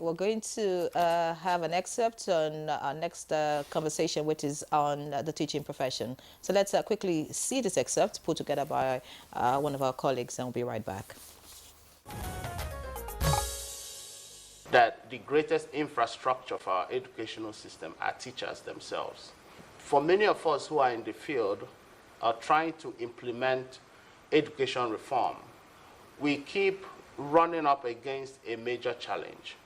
We're going to have an excerpt on our next conversation, which is on the teaching profession. So let's quickly see this excerpt put together by one of our colleagues, and we'll be right back. That the greatest infrastructure for our educational system are teachers themselves. For many of us who are in the field are trying to implement education reform, we keep running up against a major challenge.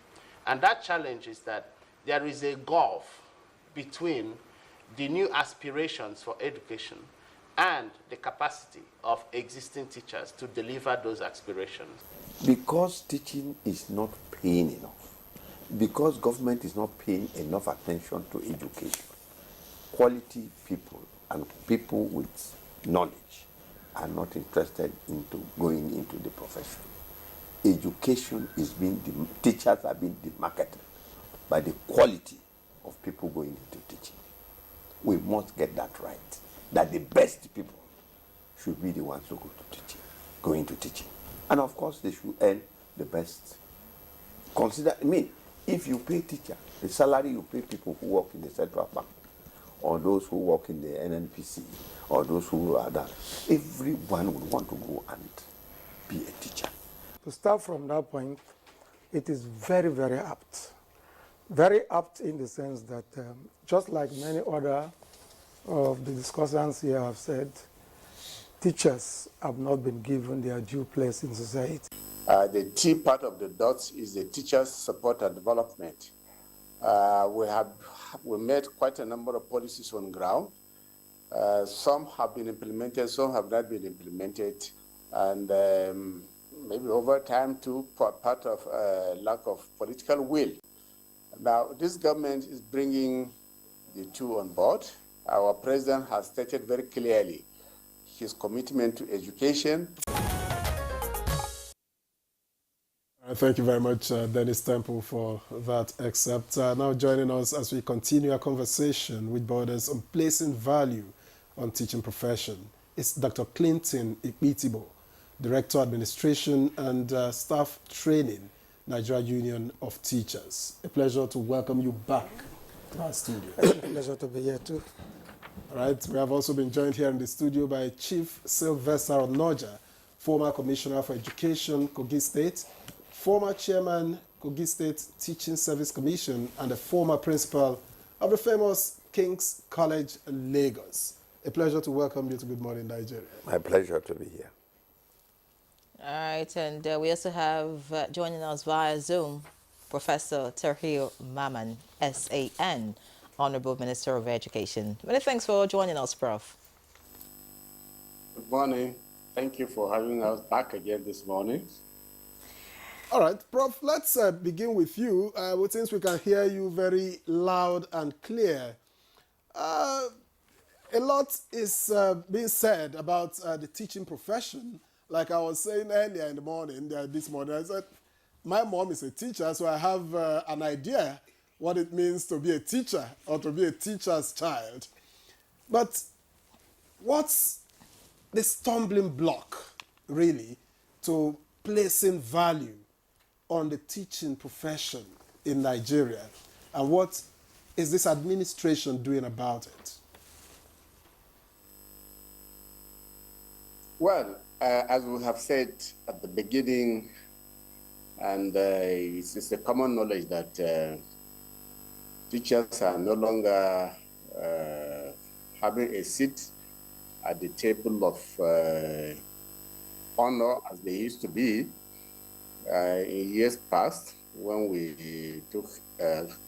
And that challenge is that there is a gulf between the new aspirations for education and the capacity of existing teachers to deliver those aspirations. Because teaching is not paying enough, because government is not paying enough attention to education, quality people and people with knowledge are not interested into going into the profession. Education is being, teachers are being demarketed by the quality of people going into teaching. We must get that right, that the best people should be the ones who go into teaching. And of course, they should earn the best. If you pay teacher, the salary you pay people who work in the central bank, or those who work in the NNPC, or those who are that, everyone would want to go and be a teacher. To start from that point, it is very, very apt. Very apt in the sense that just like many other of the discussants here have said, teachers have not been given their due place in society. The T part of the dots is the teachers' support and development. We made quite a number of policies on ground. Some have been implemented, some have not been implemented, and maybe over time too, part of lack of political will. Now, this government is bringing the two on board. Our president has stated very clearly his commitment to education. Thank you very much, Dennis Temple, for that excerpt. Now joining us as we continue our conversation with Borders on placing value on teaching profession is Dr. Clinton Ikpitibo, Director Administration and Staff Training, Nigerian Union of Teachers. A pleasure to welcome you back to our studio. It's a pleasure to be here too. All right, we have also been joined here in the studio by Chief Sylvester Onoja, former Commissioner for Education, Kogi State, former Chairman, Kogi State Teaching Service Commission, and a former Principal of the famous King's College, Lagos. A pleasure to welcome you to Good Morning Nigeria. My pleasure to be here. All right, and we also have joining us via Zoom, Professor Tahir Maman, SAN, Honorable Minister of Education. Many thanks for joining us, Prof. Good morning. Thank you for having us back again this morning. All right, Prof, let's begin with you. Since we can hear you very loud and clear, a lot is being said about the teaching profession. Like I was saying earlier in the morning, this morning, I said, my mom is a teacher, so I have an idea what it means to be a teacher or to be a teacher's child. But what's the stumbling block, really, to placing value on the teaching profession in Nigeria? And what is this administration doing about it? Well, as we have said at the beginning, and it's a common knowledge that teachers are no longer having a seat at the table of honor as they used to be in years past when we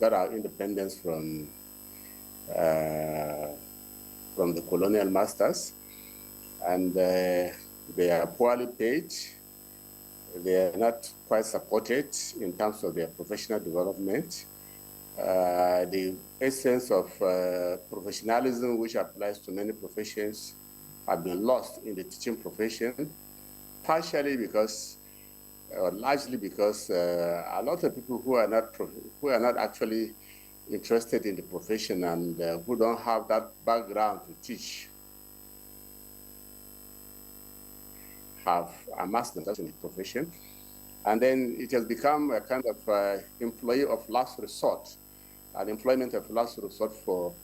got our independence from the colonial masters. And they are poorly paid. They are not quite supported in terms of their professional development. The essence of professionalism, which applies to many professions, have been lost in the teaching profession, partially because, or largely because, a lot of people who are not actually interested in the profession and who don't have that background to teach have amassed themselves in the profession. And then it has become a kind of employee of last resort, an employment of last resort for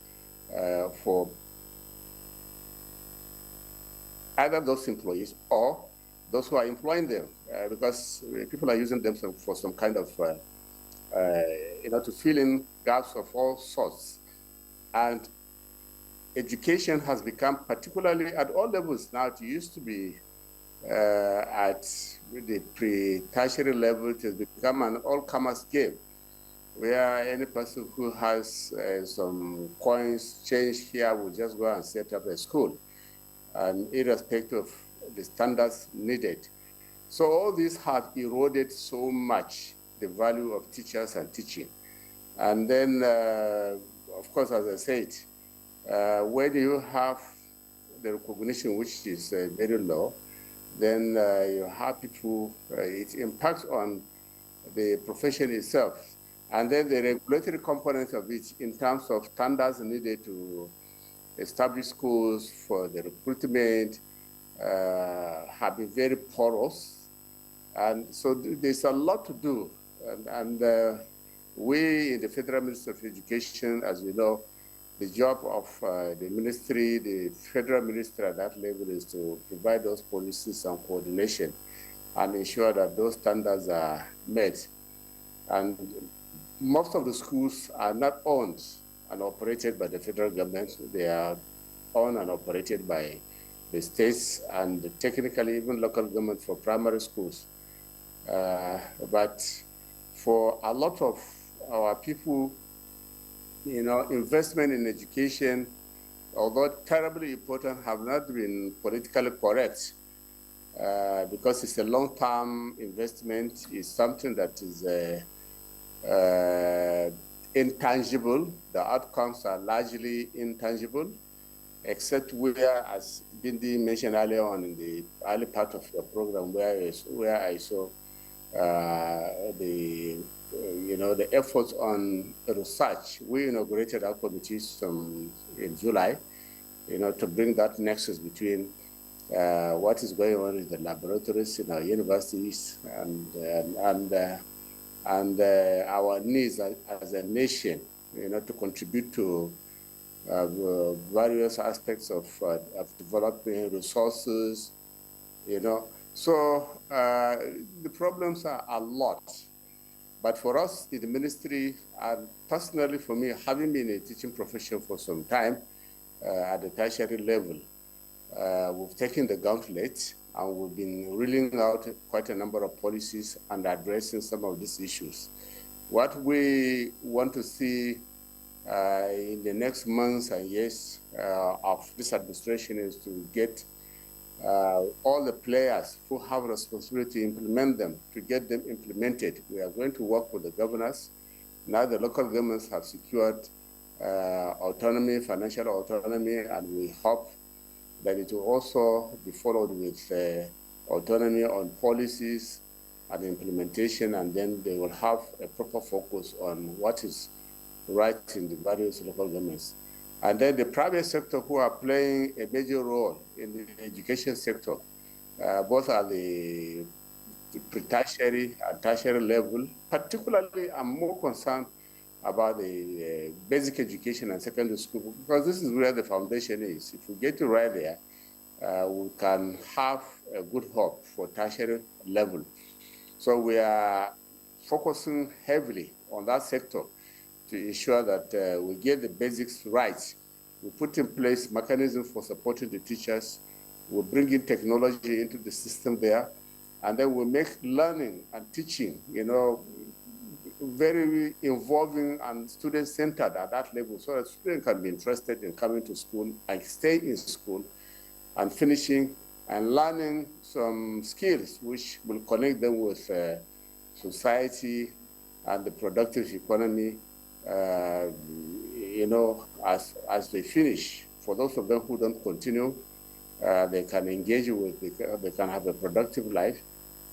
either those employees or those who are employing them, because people are using them for some kind of, to fill in gaps of all sorts. And education has become, particularly at all levels now, it used to be at the pre-tertiary level, it has become an all-comers game, where any person who has some coins, change here, will just go and set up a school, and irrespective of the standards needed. So all these have eroded so much the value of teachers and teaching. And then, of course, as I said, when you have the recognition, which is very low, then you have people, it impacts on the profession itself. And then the regulatory component of it in terms of standards needed to establish schools for the recruitment have been very porous. And so there's a lot to do. And we in the Federal Ministry of Education, as we know, the job of the ministry, the federal ministry at that level, is to provide those policies and coordination and ensure that those standards are met. And most of the schools are not owned and operated by the federal government. They are owned and operated by the states and technically even local government for primary schools. But for a lot of our people, investment in education, although terribly important, have not been politically correct because it's a long-term investment. It's something that is intangible. The outcomes are largely intangible, except where, as Bindi mentioned earlier on in the early part of your program, where I saw the efforts on research. We inaugurated our committees in July, to bring that nexus between what is going on in the laboratories in our universities and our needs as a nation, to contribute to various aspects of developing resources, So the problems are a lot. But for us in the ministry, and personally for me, having been in a teaching profession for some time at the tertiary level, we've taken the gauntlet and we've been rolling out quite a number of policies and addressing some of these issues. What we want to see in the next months and years of this administration is to get all the players who have responsibility to implement them, to get them implemented. We are going to work with the governors. Now the local governments have secured autonomy, financial autonomy, and we hope that it will also be followed with autonomy on policies and implementation, and then they will have a proper focus on what is right in the various local governments. And then the private sector, who are playing a major role in the education sector, both at the pre-tertiary and tertiary level. Particularly, I'm more concerned about the basic education and secondary school, because this is where the foundation is. If we get it right there, we can have a good hope for tertiary level. So we are focusing heavily on that sector to ensure that we get the basics right. We put in place mechanisms for supporting the teachers. We bring in technology into the system there, and then we make learning and teaching, very involving and student-centered at that level, so that students can be interested in coming to school and stay in school and finishing and learning some skills which will connect them with society and the productive economy, as they finish. For those of them who don't continue, they can engage with, they can have a productive life.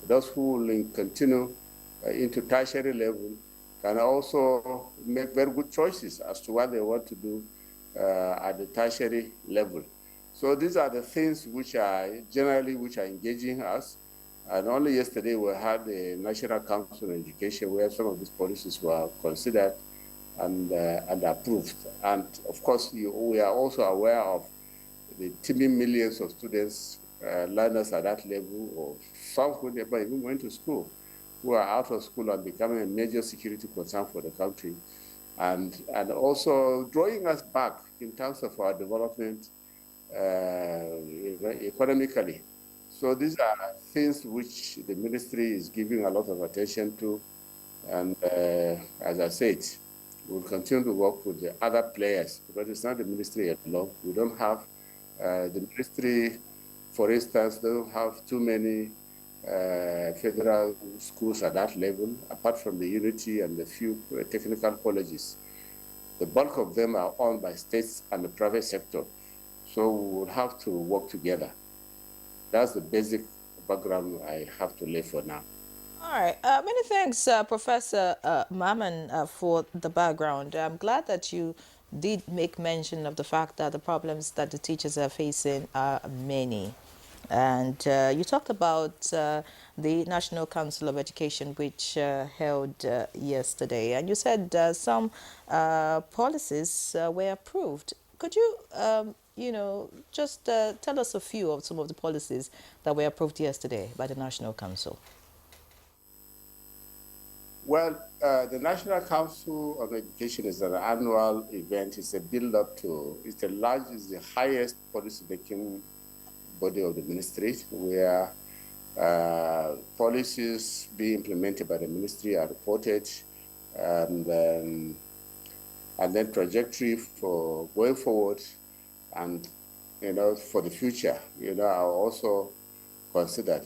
Those who will continue into tertiary level can also make very good choices as to what they want to do at the tertiary level. So these are the things which are generally engaging us, And only yesterday we had the National Council on Education where some of these policies were considered and approved. And of course, we are also aware of the teeming millions of students, learners at that level, or some who never even went to school, who are out of school and becoming a major security concern for the country. And also drawing us back in terms of our development economically. So these are things which the ministry is giving a lot of attention to. And as I said, we'll continue to work with the other players because it's not the ministry alone. We don't have, the ministry, for instance, don't have too many federal schools at that level, apart from the Unity and the few technical colleges. The bulk of them are owned by states and the private sector. So we will have to work together. That's the basic background I have to lay for now. All right. Many thanks, Professor Maman, for the background. I'm glad that you did make mention of the fact that the problems that the teachers are facing are many. And you talked about the National Council of Education, which held yesterday. And you said some policies were approved. Could you, just tell us a few of some of the policies that were approved yesterday by the National Council? Well, the National Council on Education is an annual event. It's a build-up to, it's the highest policy-making body of the ministry, where policies being implemented by the ministry are reported, and then trajectory for going forward, and for the future, are also considered.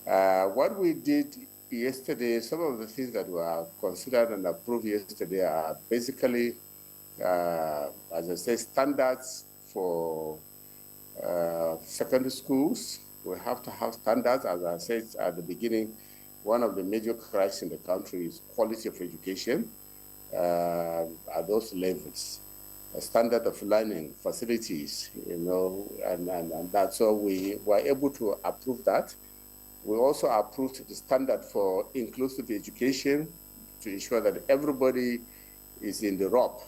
What we did yesterday, some of the things that were considered and approved yesterday are basically, as I say, standards for secondary schools. We have to have standards. As I said at the beginning, one of the major crises in the country is quality of education at those levels. A standard of learning, facilities, and that. So we were able to approve that. We also approved the standard for inclusive education to ensure that everybody is in the rope.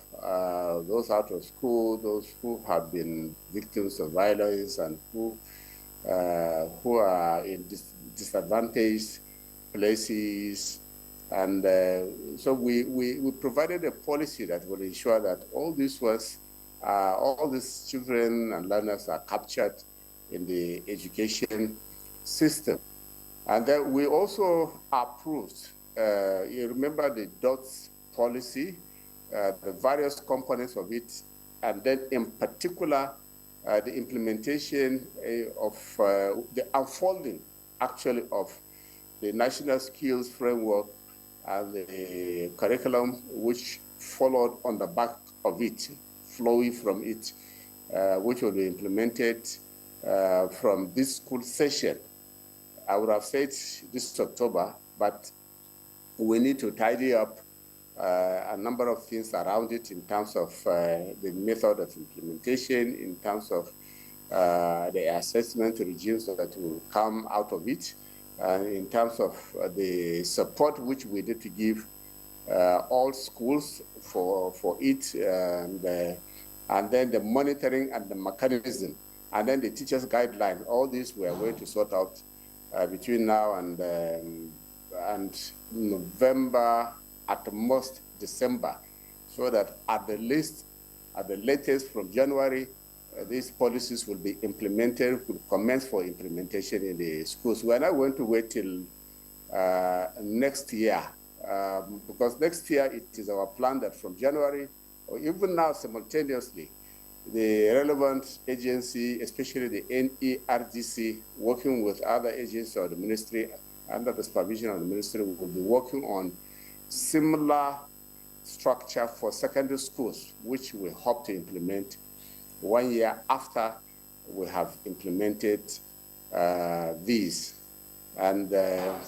Those out of school, those who have been victims of violence, and who are in disadvantaged places. And so we provided a policy that will ensure that all these children and learners are captured in the education system. And then we also approved, you remember the DOTS policy, the various components of it, and then in particular, the implementation of the unfolding, actually, of the National Skills Framework and the curriculum which followed on the back of it, flowing from it, which will be implemented from this school session. I would have said this October, but we need to tidy up a number of things around it in terms of the method of implementation, in terms of the assessment regimes that will come out of it, in terms of the support which we need to give all schools for it, and then the monitoring and the mechanism, and then the teachers' guideline. All these we are going to sort out between now and November, at most December, so that at the latest from January, these policies will be implemented, will commence for implementation in the schools. We are not going to wait till next year, because next year it is our plan that from January, or even now simultaneously, the relevant agency, especially the NERDC, working with other agencies of the ministry, under the supervision of the ministry, will be working on similar structure for secondary schools, which we hope to implement 1 year after we have implemented these. And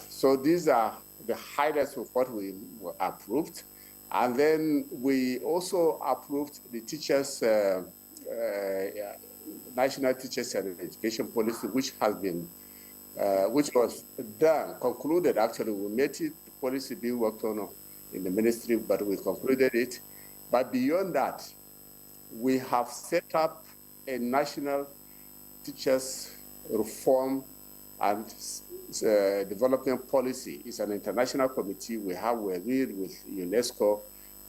so these are the highlights of what we approved. And then we also approved the teachers' National Teachers and Education Policy, which has been which was done, concluded actually. We made it the policy being worked on in the ministry, but we concluded it. But beyond that, we have set up a national teachers reform and development policy. It's an international committee we agreed with UNESCO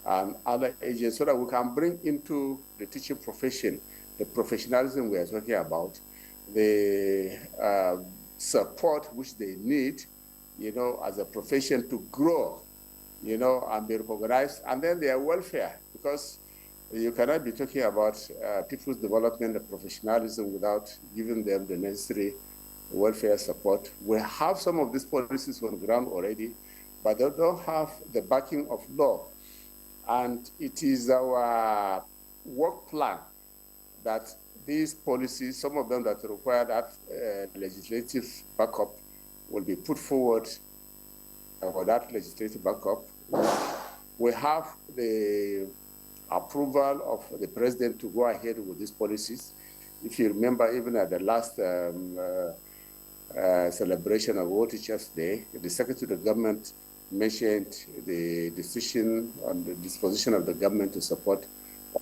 and other agents so that we can bring into the teaching profession the professionalism we are talking about, the support which they need, as a profession to grow, and be recognized, and then their welfare, because you cannot be talking about people's development and professionalism without giving them the necessary welfare support. We have some of these policies on the ground already, but they don't have the backing of law. And it is our work plan that these policies, some of them that require that legislative backup, will be put forward for that legislative backup. We have the approval of the president to go ahead with these policies. If you remember, even at the last celebration of World Teachers Day, the Secretary of the Government mentioned the decision on the disposition of the government to support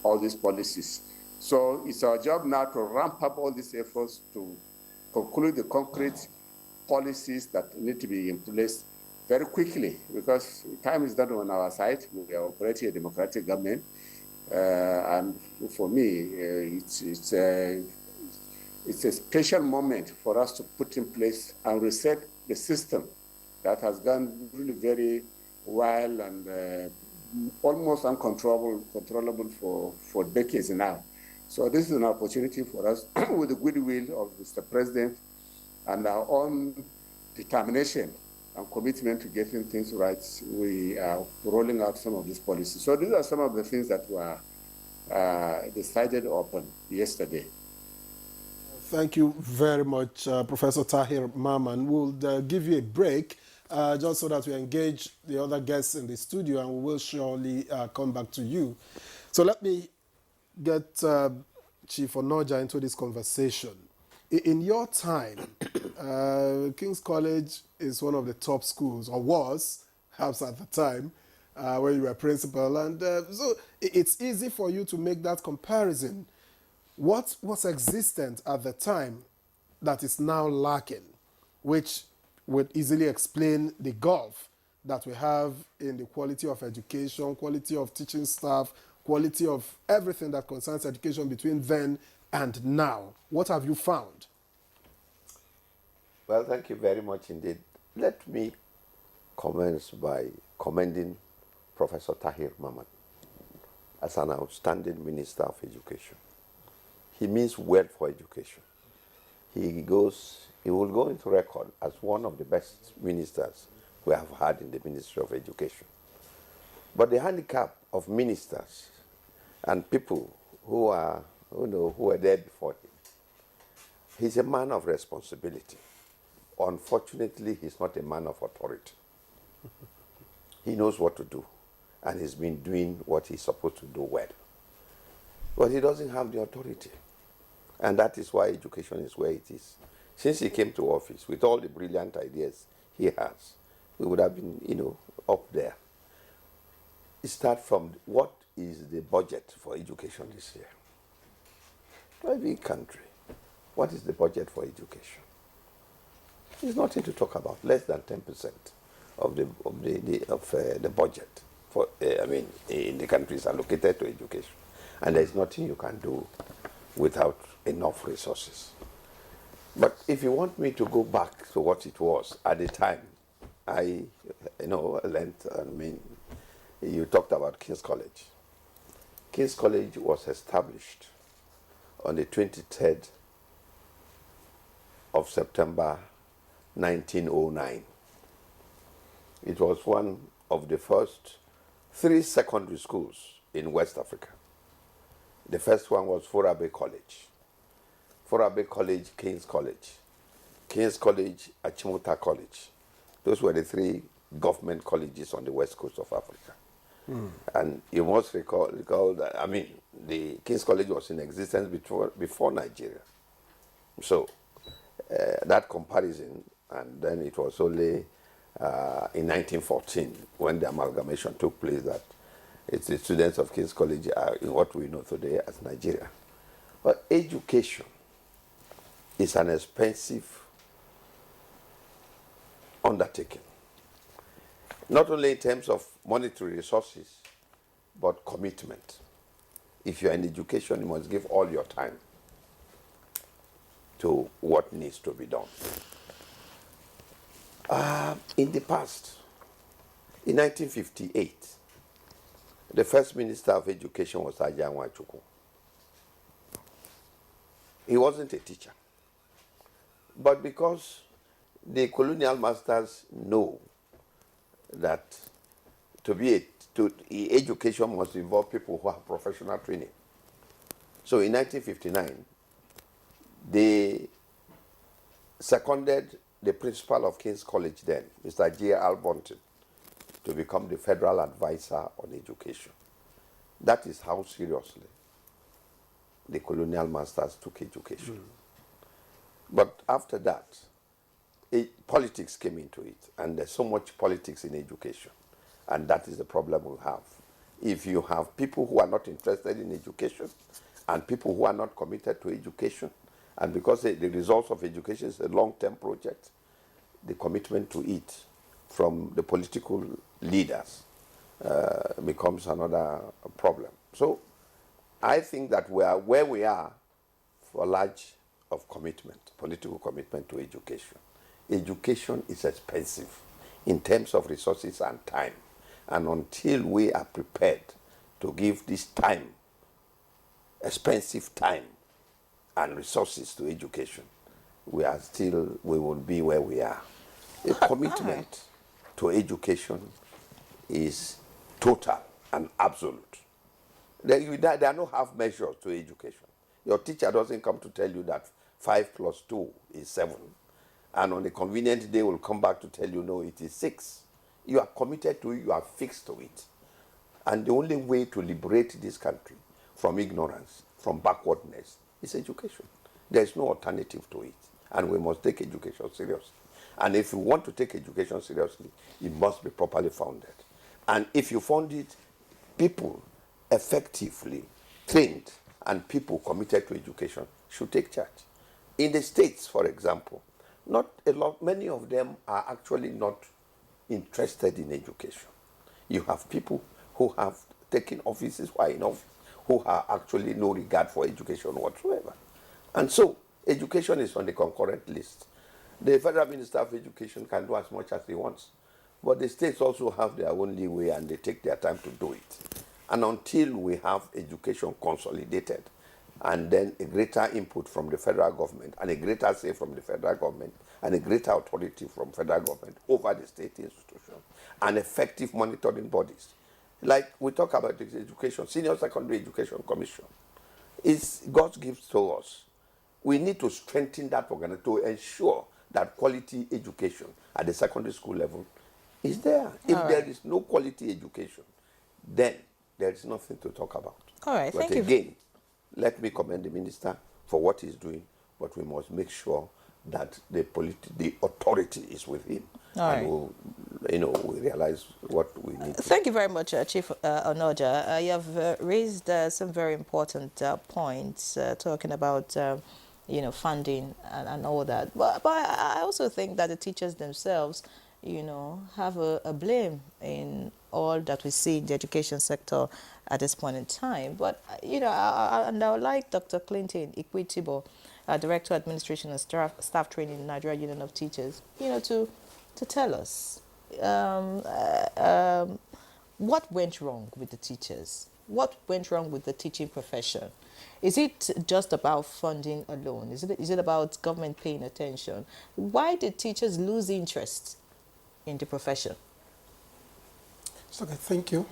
all these policies. So it's our job now to ramp up all these efforts to conclude the concrete policies that need to be in place very quickly, because time is not on our side. We are operating a democratic government, and for me, it's a special moment for us to put in place and reset the system that has gone really very wild and almost uncontrollable for decades now. So this is an opportunity for us, with the goodwill of Mr. President and our own determination and commitment to getting things right, we are rolling out some of these policies. So these are some of the things that were decided upon yesterday. Thank you very much, Professor Tahir Mamman. We'll give you a break just so that we engage the other guests in the studio, and we will surely come back to you. So let me get Chief Onoja into this conversation. In your time, King's College is one of the top schools, or was, perhaps at the time, when you were principal. And so it's easy for you to make that comparison. What was existent at the time that is now lacking, which would easily explain the gulf that we have in the quality of education, quality of teaching staff, quality of everything that concerns education between then and now? What have you found? Well, thank you very much indeed. Let me commence by commending Professor Tahir Mamman as an outstanding Minister of Education. He means well for education. He will go into record as one of the best ministers we have had in the Ministry of Education. But the handicap of ministers and people who were there before him, he's a man of responsibility. Unfortunately, he's not a man of authority. He knows what to do, and he's been doing what he's supposed to do well. But he doesn't have the authority. And that is why education is where it is. Since he came to office, with all the brilliant ideas he has, we would have been, up there. Start from what is the budget for education this year? Every country, what is the budget for education? There's nothing to talk about. Less than 10% of the budget for in the countries allocated to education, and there's nothing you can do without enough resources. But if you want me to go back to what it was at the time, I learned. You talked about King's College. King's College was established on the 23rd of September 1909. It was one of the first 3 secondary schools in West Africa. The first one was Forabe College. Forabe College, King's College. King's College, Achimuta College. Those were the 3 government colleges on the west coast of Africa. And you must recall that, the King's College was in existence before Nigeria. So that comparison And then it was only in 1914 when the amalgamation took place that it's the students of King's College are in what we know today as Nigeria. But education is an expensive undertaking, not only in terms of monetary resources, but commitment. If you're in education, you must give all your time to what needs to be done. In the past, in 1958, the first Minister of Education was Aja Nwachukwu. He wasn't a teacher. But because the colonial masters know that education must involve people who have professional training. So in 1959, they seconded the principal of King's College then, Mr. J. Albonton, to become the federal advisor on education. That is how seriously the colonial masters took education. But after that, politics came into it, and there's so much politics in education, and that is the problem we have. If you have people who are not interested in education, and people who are not committed to education, and because the results of education is a long-term project, the commitment to it from the political leaders becomes another problem. So I think that we are where we are for large of commitment, political commitment to education. Education is expensive in terms of resources and time. And until we are prepared to give this time, expensive time and resources to education, we will be where we are. A commitment to education is total and absolute. There are no half measures to education. Your teacher doesn't come to tell you that 5 plus 2 is 7. And on a convenient day will come back to tell you, no, it is 6. You are committed to it, you are fixed to it. And the only way to liberate this country from ignorance, from backwardness, is education. There is no alternative to it. And we must take education seriously. And if you want to take education seriously, it must be properly founded. And if you found it, people effectively trained and people committed to education should take charge. In the States, for example, many of them are actually not interested in education. You have people who have taken offices who have actually no regard for education whatsoever. And so, education is on the concurrent list. The Federal Minister of Education can do as much as he wants, but the states also have their own leeway and they take their time to do it. And until we have education consolidated, and then a greater input from the federal government, and a greater say from the federal government, and a greater authority from federal government over the state institutions, and effective monitoring bodies. Like we talk about this education, Senior Secondary Education Commission, is God's gift to us. We need to strengthen that organization to ensure that quality education at the secondary school level is there. If there is no quality education, then there is nothing to talk about. All right, but thank you. Again, let me commend the minister for what he's doing, but we must make sure that the authority is with him. All right. And we realize what we need to. Thank you very much, Chief Onoja. You have raised some very important points talking about funding and all that. But I also think that the teachers themselves, have a blame in all that we see in the education sector at this point in time. But, I would like Dr. Clinton Ikwitibo, Director of Administration and Staff Training in Nigerian Union of Teachers, to tell us what went wrong with the teachers? What went wrong with the teaching profession? Is it just about funding alone? Is it about government paying attention? Why did teachers lose interest in the profession? Okay, thank you.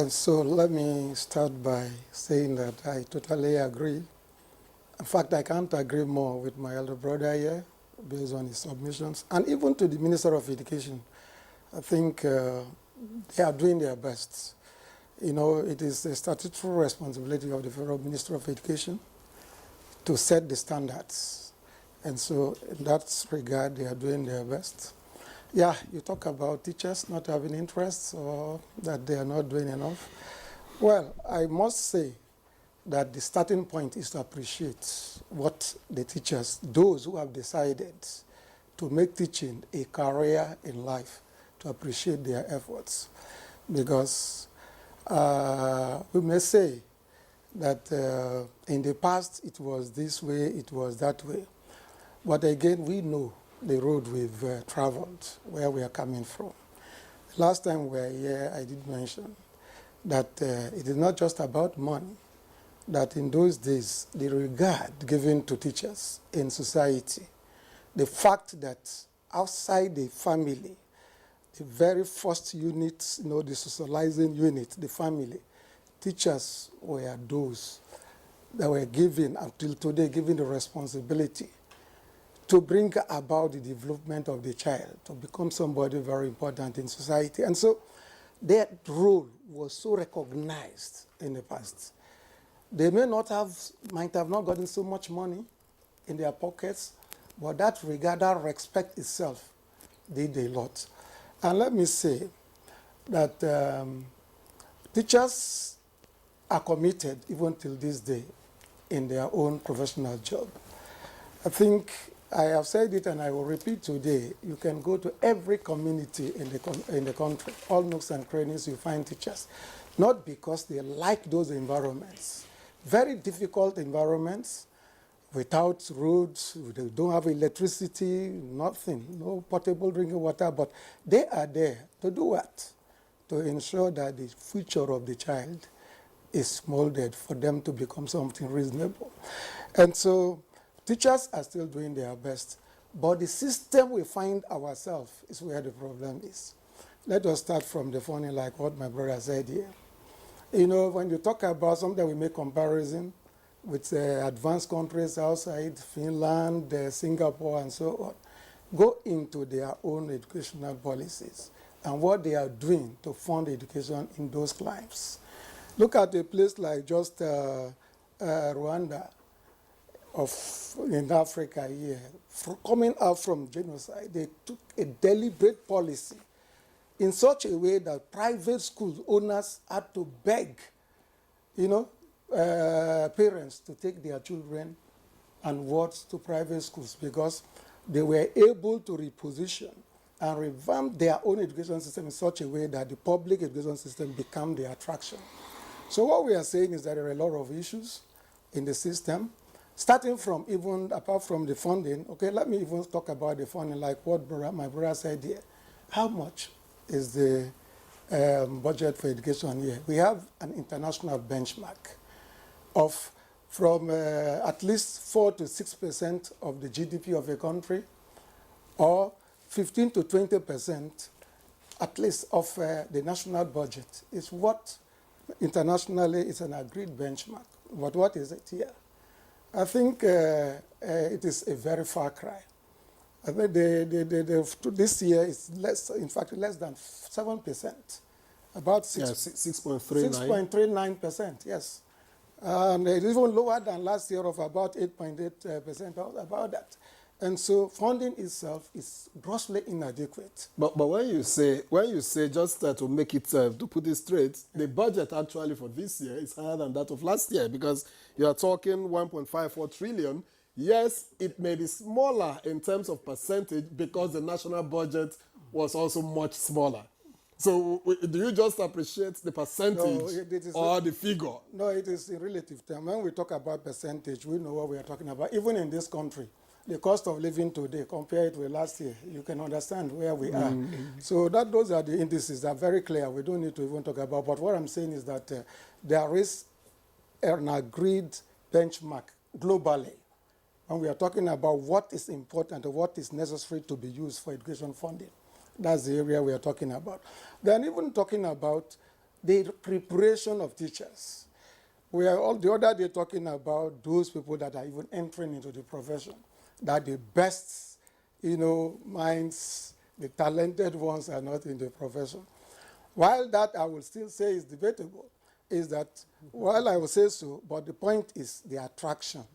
So let me start by saying that I totally agree. In fact, I can't agree more with my elder brother here based on his submissions. And even to the Minister of Education, I think they are doing their best. It is a statutory responsibility of the Federal Minister of Education to set the standards. And so in that regard, they are doing their best. Yeah, you talk about teachers not having interests or that they are not doing enough. Well, I must say that the starting point is to appreciate what the teachers, those who have decided to make teaching a career in life, to appreciate their efforts. Because we may say that in the past it was this way, it was that way. But again, we know the road we've traveled, where we are coming from. Last time we were here, I did mention that it is not just about money, that in those days, the regard given to teachers in society, the fact that outside the family, the very first unit, the socializing unit, the family, teachers were those that were given, until today, given the responsibility to bring about the development of the child, to become somebody very important in society. And so their role was so recognized in the past. They might have not gotten so much money in their pockets, but that regard, that respect itself did a lot. And let me say that teachers are committed even till this day in their own professional job. I think I have said it and I will repeat today. You can go to every community in the country, all nooks and crannies, you find teachers. Not because they like those environments. Very difficult environments, without roads, they don't have electricity, nothing, no potable drinking water, but they are there to do what? To ensure that the future of the child is molded for them to become something reasonable. And so teachers are still doing their best, but the system we find ourselves is where the problem is. Let us start from the funny, like what my brother said here. When you talk about something, we make comparison with advanced countries outside, Finland, Singapore, and so on. Go into their own educational policies and what they are doing to fund education in those climes. Look at a place like just Rwanda in Africa here. Coming out from genocide, they took a deliberate policy in such a way that private school owners had to beg, parents to take their children and wards to private schools because they were able to reposition and revamp their own education system in such a way that the public education system became the attraction. So what we are saying is that there are a lot of issues in the system, starting from even apart from the funding. Okay, let me even talk about the funding, like what my brother said here. How much is the budget for education here? We have an international benchmark of from at least 4 to 6% of the GDP of a country, or 15 to 20% at least of the national budget is what internationally is an agreed benchmark. But what is it here? I think it is a very far cry. I think this year is less, in fact, less than 7%, about 6.39%, yes. And it's even lower than last year of about 8.8%, about that. And so funding itself is grossly inadequate. But when you say just to make it, to put it straight, the budget actually for this year is higher than that of last year because you are talking 1.54 trillion. Yes, it may be smaller in terms of percentage because the national budget was also much smaller. So do you just appreciate the percentage or the figure? No, it is in relative terms. When we talk about percentage, we know what we are talking about. Even in this country, the cost of living today, compare it with last year, you can understand where we are. So those are the indices that are very clear. We don't need to even talk about. But what I'm saying is that there is an agreed benchmark globally when we are talking about what is important or what is necessary to be used for education funding. That's the area we are talking about. Then even talking about the preparation of teachers. We are all the other day talking about those people that are even entering into the profession, that the best, minds, the talented ones are not in the profession. While that I will still say is debatable, is that while I will say so, but the point is the attraction.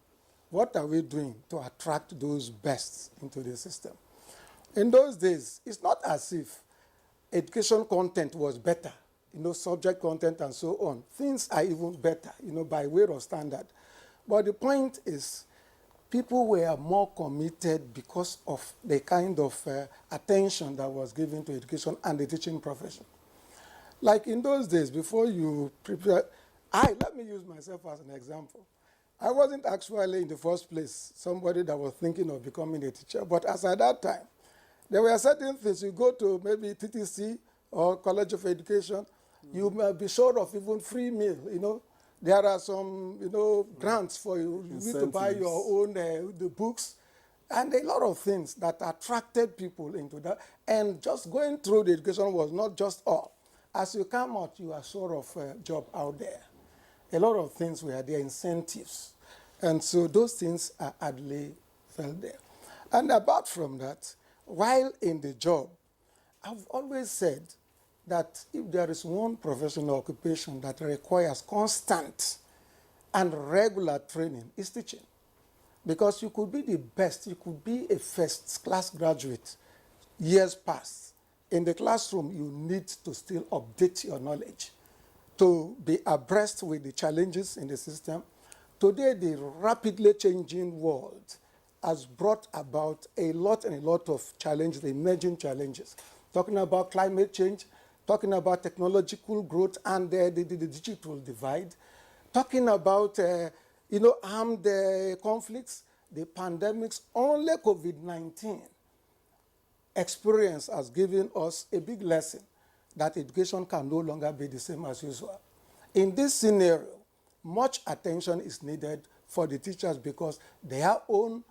what are we doing to attract those bests into the system? In those days, it's not as if education content was better, subject content and so on. Things are even better, by way of standard. But the point is, people were more committed because of the kind of attention that was given to education and the teaching profession. Like in those days, before you prepare, let me use myself as an example. I wasn't actually in the first place somebody that was thinking of becoming a teacher, but as at that time, there were certain things. You go to maybe TTC or College of Education, you may be sure of even free meal, There are some, grants for you. You need to buy your own the books, and a lot of things that attracted people into that. And just going through the education was not just all. As you come out, you are sure of a job out there. A lot of things were there, incentives. And so those things are hardly felt there. And apart from that, while in the job, I've always said that if there is one professional occupation that requires constant and regular training, it's teaching. Because you could be the best, you could be a first-class graduate, years pass. In the classroom, you need to still update your knowledge to be abreast with the challenges in the system. Today, the rapidly changing world has brought about a lot of challenges, emerging challenges. Talking about climate change, talking about technological growth and the digital divide, talking about armed conflicts, the pandemics. Only COVID-19 experience has given us a big lesson that education can no longer be the same as usual. In this scenario, much attention is needed for the teachers because their own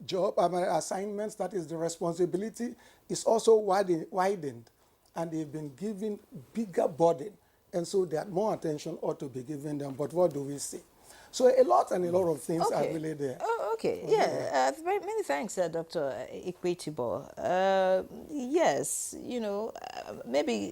job assignments, that is the responsibility, is also widened, and they've been given bigger burden, and so that more attention ought to be given them. But what do we see? So a lot of things are really there. Oh, okay. Yeah. Many thanks, Dr. Ikwetibo. Yes, maybe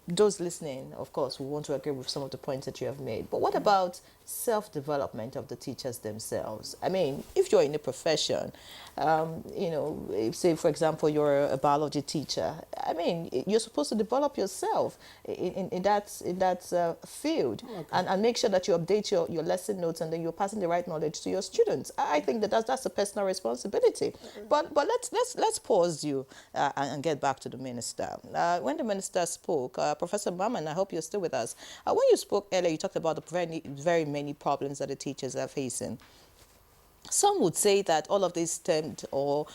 those listening, of course, will want to agree with some of the points that you have made. But what about self-development of the teachers themselves? I mean, if you're in a profession, if, say, for example, you're a biology teacher, I mean, you're supposed to develop yourself in that field, and make sure that you update your lesson notes, and then you're passing the right knowledge to your students. I think that's a personal responsibility. But let's pause you and get back to the minister. When the minister spoke, Professor Maman, I hope you're still with us. When you spoke earlier, you talked about the very many problems that the teachers are facing. Some would say that all of this stemmed or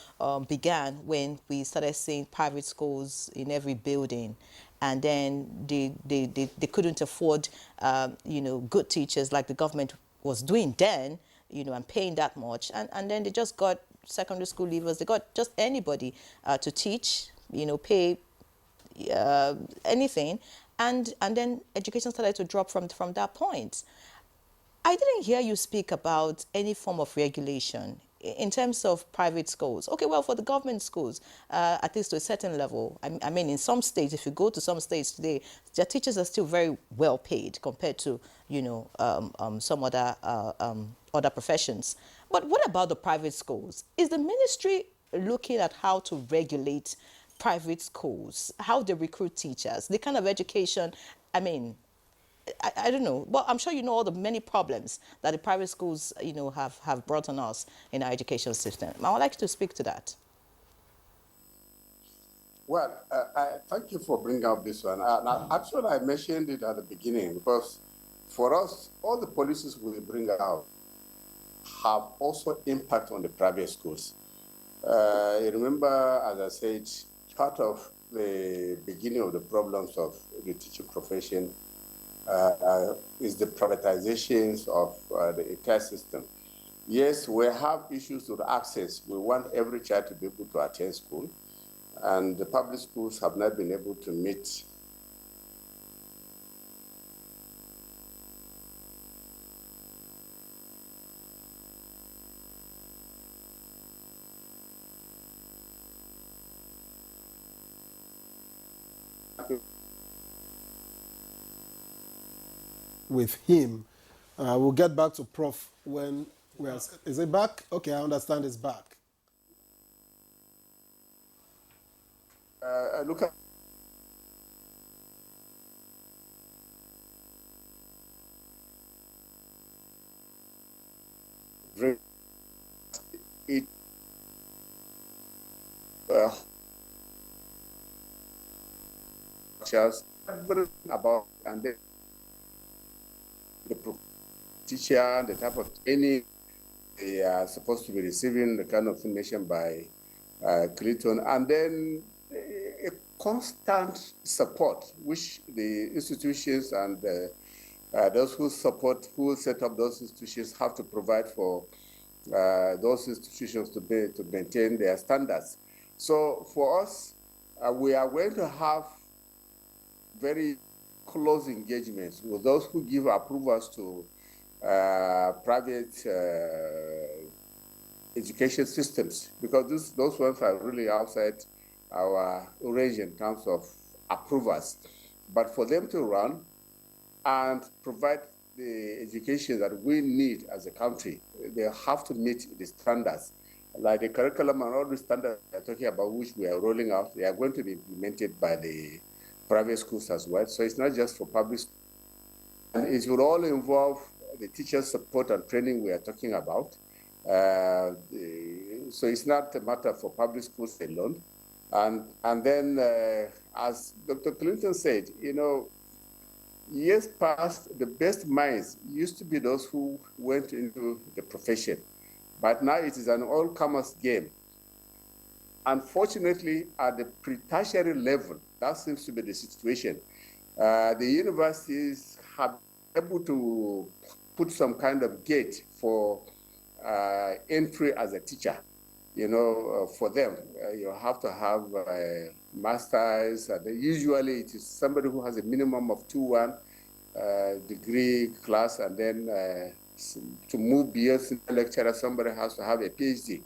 began when we started seeing private schools in every building, and then they couldn't afford good teachers like the government was doing then, and paying that much, and then they just got secondary school leavers. They got just anybody to teach, pay anything, and then education started to drop from that point. I didn't hear you speak about any form of regulation in terms of private schools. Okay, well, for the government schools, at least to a certain level. I mean, in some states, if you go to some states today, their teachers are still very well paid compared to, some other professions. But what about the private schools? Is the ministry looking at how to regulate private schools, how they recruit teachers, the kind of education? I mean, I don't know. Well, I'm sure you know all the many problems that the private schools, have brought on us in our education system. I would like you to speak to that. Well, I thank you for bringing up this one. Actually, I mentioned it at the beginning because for us, all the policies we bring out have also impact on the private schools. You remember, as I said, part of the beginning of the problems of the teaching profession is the privatizations of the care system. Yes, we have issues with access. We want every child to be able to attend school, and the public schools have not been able to meet with him. We'll get back to Prof when Is it back? Okay, I understand it's back. Look at it just about and then the teacher, the type of training they are supposed to be receiving, the kind of information by Clinton, and then a constant support which the institutions and those who set up those institutions have to provide for those institutions to maintain their standards. So for us, we are going to have very close engagements with those who give approvals to private education systems, because those ones are really outside our range in terms of approvals. But for them to run and provide the education that we need as a country, they have to meet the standards. Like the curriculum and all the standards we're talking about, which we are rolling out, they are going to be implemented by the private schools as well. So it's not just for public schools. And it will all involve the teacher support and training we are talking about. So it's not a matter for public schools alone. And then, as Dr. Clinton said, years past, the best minds used to be those who went into the profession. But now it is an all-comers game. Unfortunately, at the pre-tertiary level, that seems to be the situation. The universities have been able to put some kind of gate for entry as a teacher. For them, you have to have a master's. Usually, it is somebody who has a minimum of 2-1 degree class, and then to move beyond senior lecturer, somebody has to have a PhD.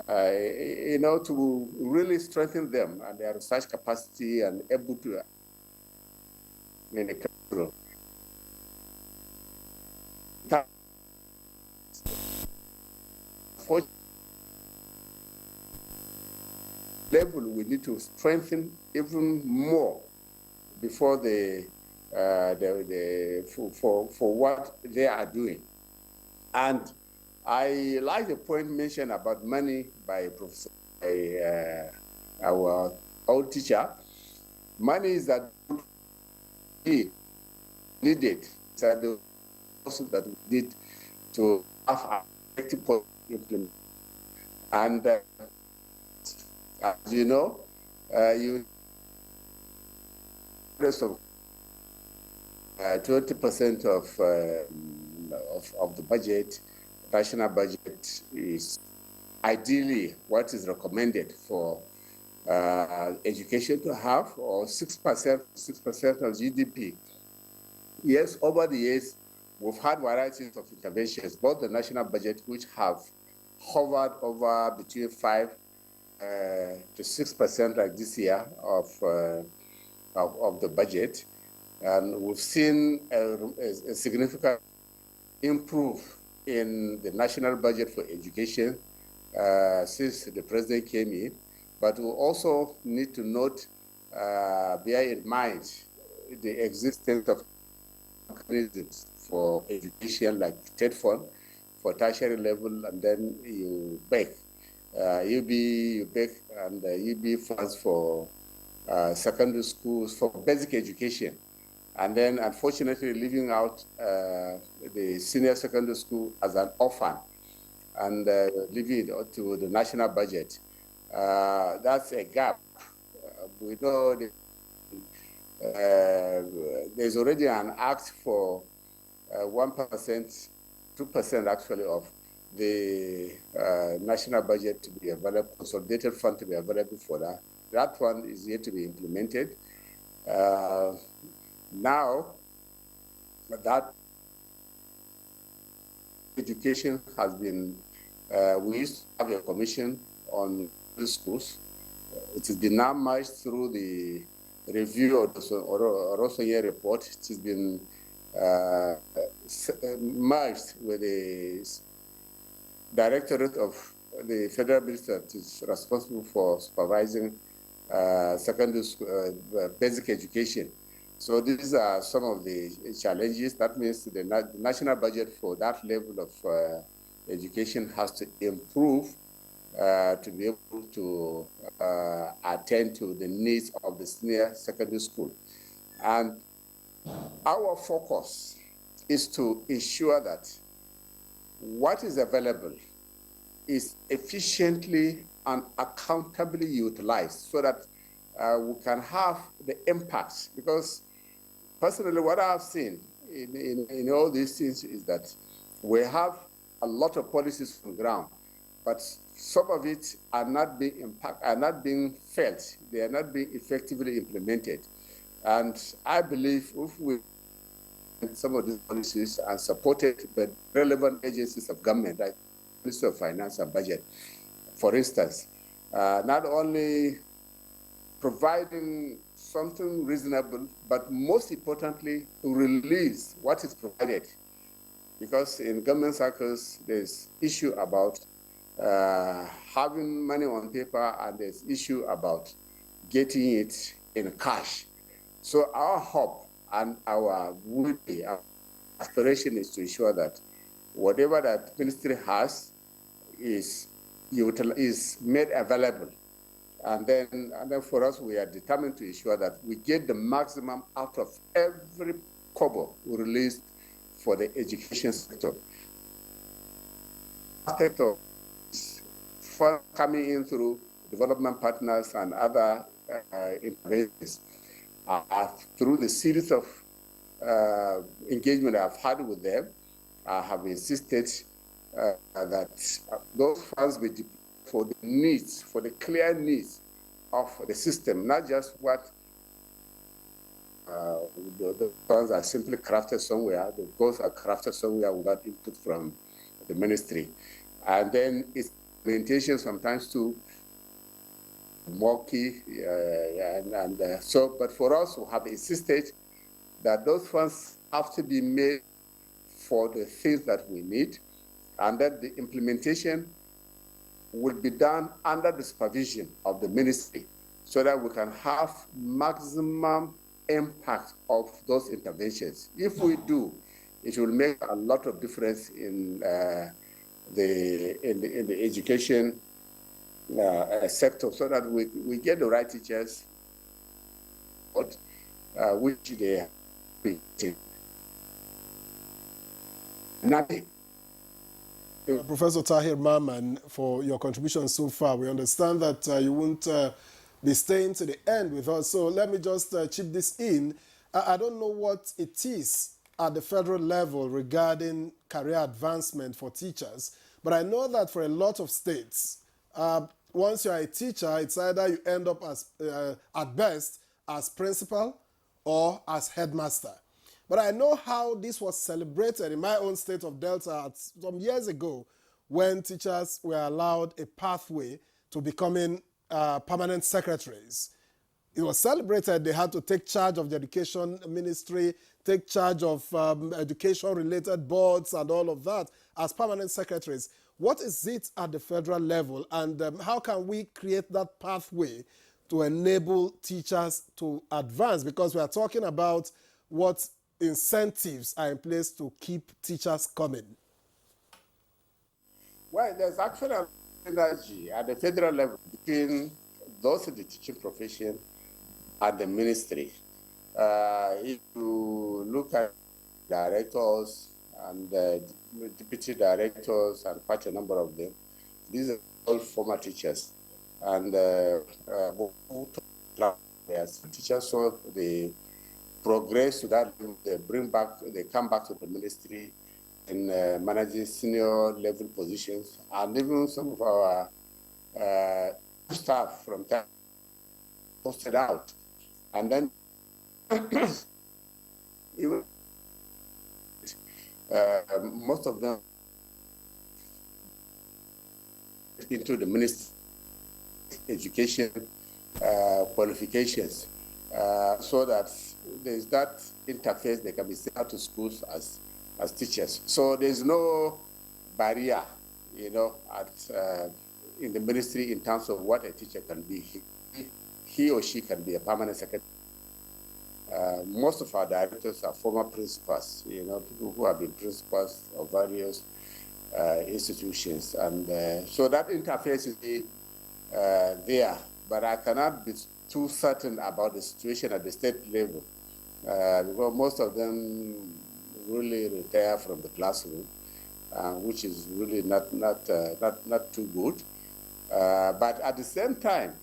To really strengthen them and their research capacity and able to in a curriculum. For level, we need to strengthen even more before for what they are doing. And I like the point mentioned about money by Professor, our old teacher. Money is that needed. So the also that we need to have effective implement. And as you know, you 20% of the budget, national budget, is ideally what is recommended for education to have, or 6% of GDP. Yes, over the years, we've had varieties of interventions, both the national budget, which have hovered over between 5 to 6% like this year of the budget. And we've seen a significant improve in the national budget for education since the president came in. But we also need to note, bear in mind, the existence of mechanisms for education like TED Fund for tertiary level, and then you BEC, and UB funds for secondary schools for basic education. And then, unfortunately, leaving out the senior secondary school as an orphan and leaving it to the national budget. That's a gap. We know there's already an act for 1%, 2% actually of the national budget to be available, consolidated fund to be available for that. That one is yet to be implemented. Now that education has been, we used to have a commission on the schools. It has been now merged through the review of the Rosoye report. It has been merged with the Directorate of the Federal Minister that is responsible for supervising secondary school, basic education. So these are some of the challenges. That means the national budget for that level of education has to improve to be able to attend to the needs of the senior secondary school. And our focus is to ensure that what is available is efficiently and accountably utilized so that we can have the impacts. Because personally, what I've seen in all these things is that we have a lot of policies on the ground, but some of it are not being felt. They are not being effectively implemented. And I believe if we some of these policies are supported by relevant agencies of government, like the Ministry of Finance and Budget, for instance, not only providing something reasonable, but most importantly, release what is provided. Because in government circles, there's issue about having money on paper, and there's issue about getting it in cash. So our hope and our aspiration is to ensure that whatever that ministry has is made available. And then for us, we are determined to ensure that we get the maximum out of every kobo we release for the education sector. Aspect of funds coming in through development partners and other interventions through the series of engagement I've had with them. I have insisted that those funds be deployed for the needs, for the clear needs of the system, not just what the funds are simply crafted somewhere. The goals are crafted somewhere without input from the ministry. And then its implementation sometimes too murky. But for us, we have insisted that those funds have to be made for the things that we need, and that the implementation will be done under the supervision of the ministry so that we can have maximum impact of those interventions. If we do, it will make a lot of difference in the education sector, so that we get the right teachers, which they have been. Nothing. Professor Tahir Mamman, for your contribution so far. We understand that you won't be staying to the end with us, so let me just chip this in. I don't know what it is at the federal level regarding career advancement for teachers, but I know that for a lot of states, once you're a teacher, it's either you end up as, at best, as principal or as headmaster. But I know how this was celebrated in my own state of Delta some years ago, when teachers were allowed a pathway to becoming permanent secretaries. It was celebrated. They had to take charge of the education ministry, take charge of education-related boards and all of that as permanent secretaries. What is it at the federal level, and how can we create that pathway to enable teachers to advance? Because we are talking about what incentives are in place to keep teachers coming. Well, there's actually a synergy at the federal level between those in the teaching profession and the ministry. If you look at directors and deputy directors and quite a number of them, these are all former teachers. And as teachers, so they progress to that, they come back to the ministry in managing senior level positions, and even some of our staff from time posted out. And then even most of them into the ministry education qualifications, so that there's that interface. They can be sent out to schools as teachers. So there's no barrier in the ministry in terms of what a teacher can be. He or she can be a permanent secretary. Most of our directors are former principals, people who have been principals of various institutions. And so that interface is there, but I cannot be too certain about the situation at the state level because most of them really retire from the classroom, which is really not too good. But at the same time,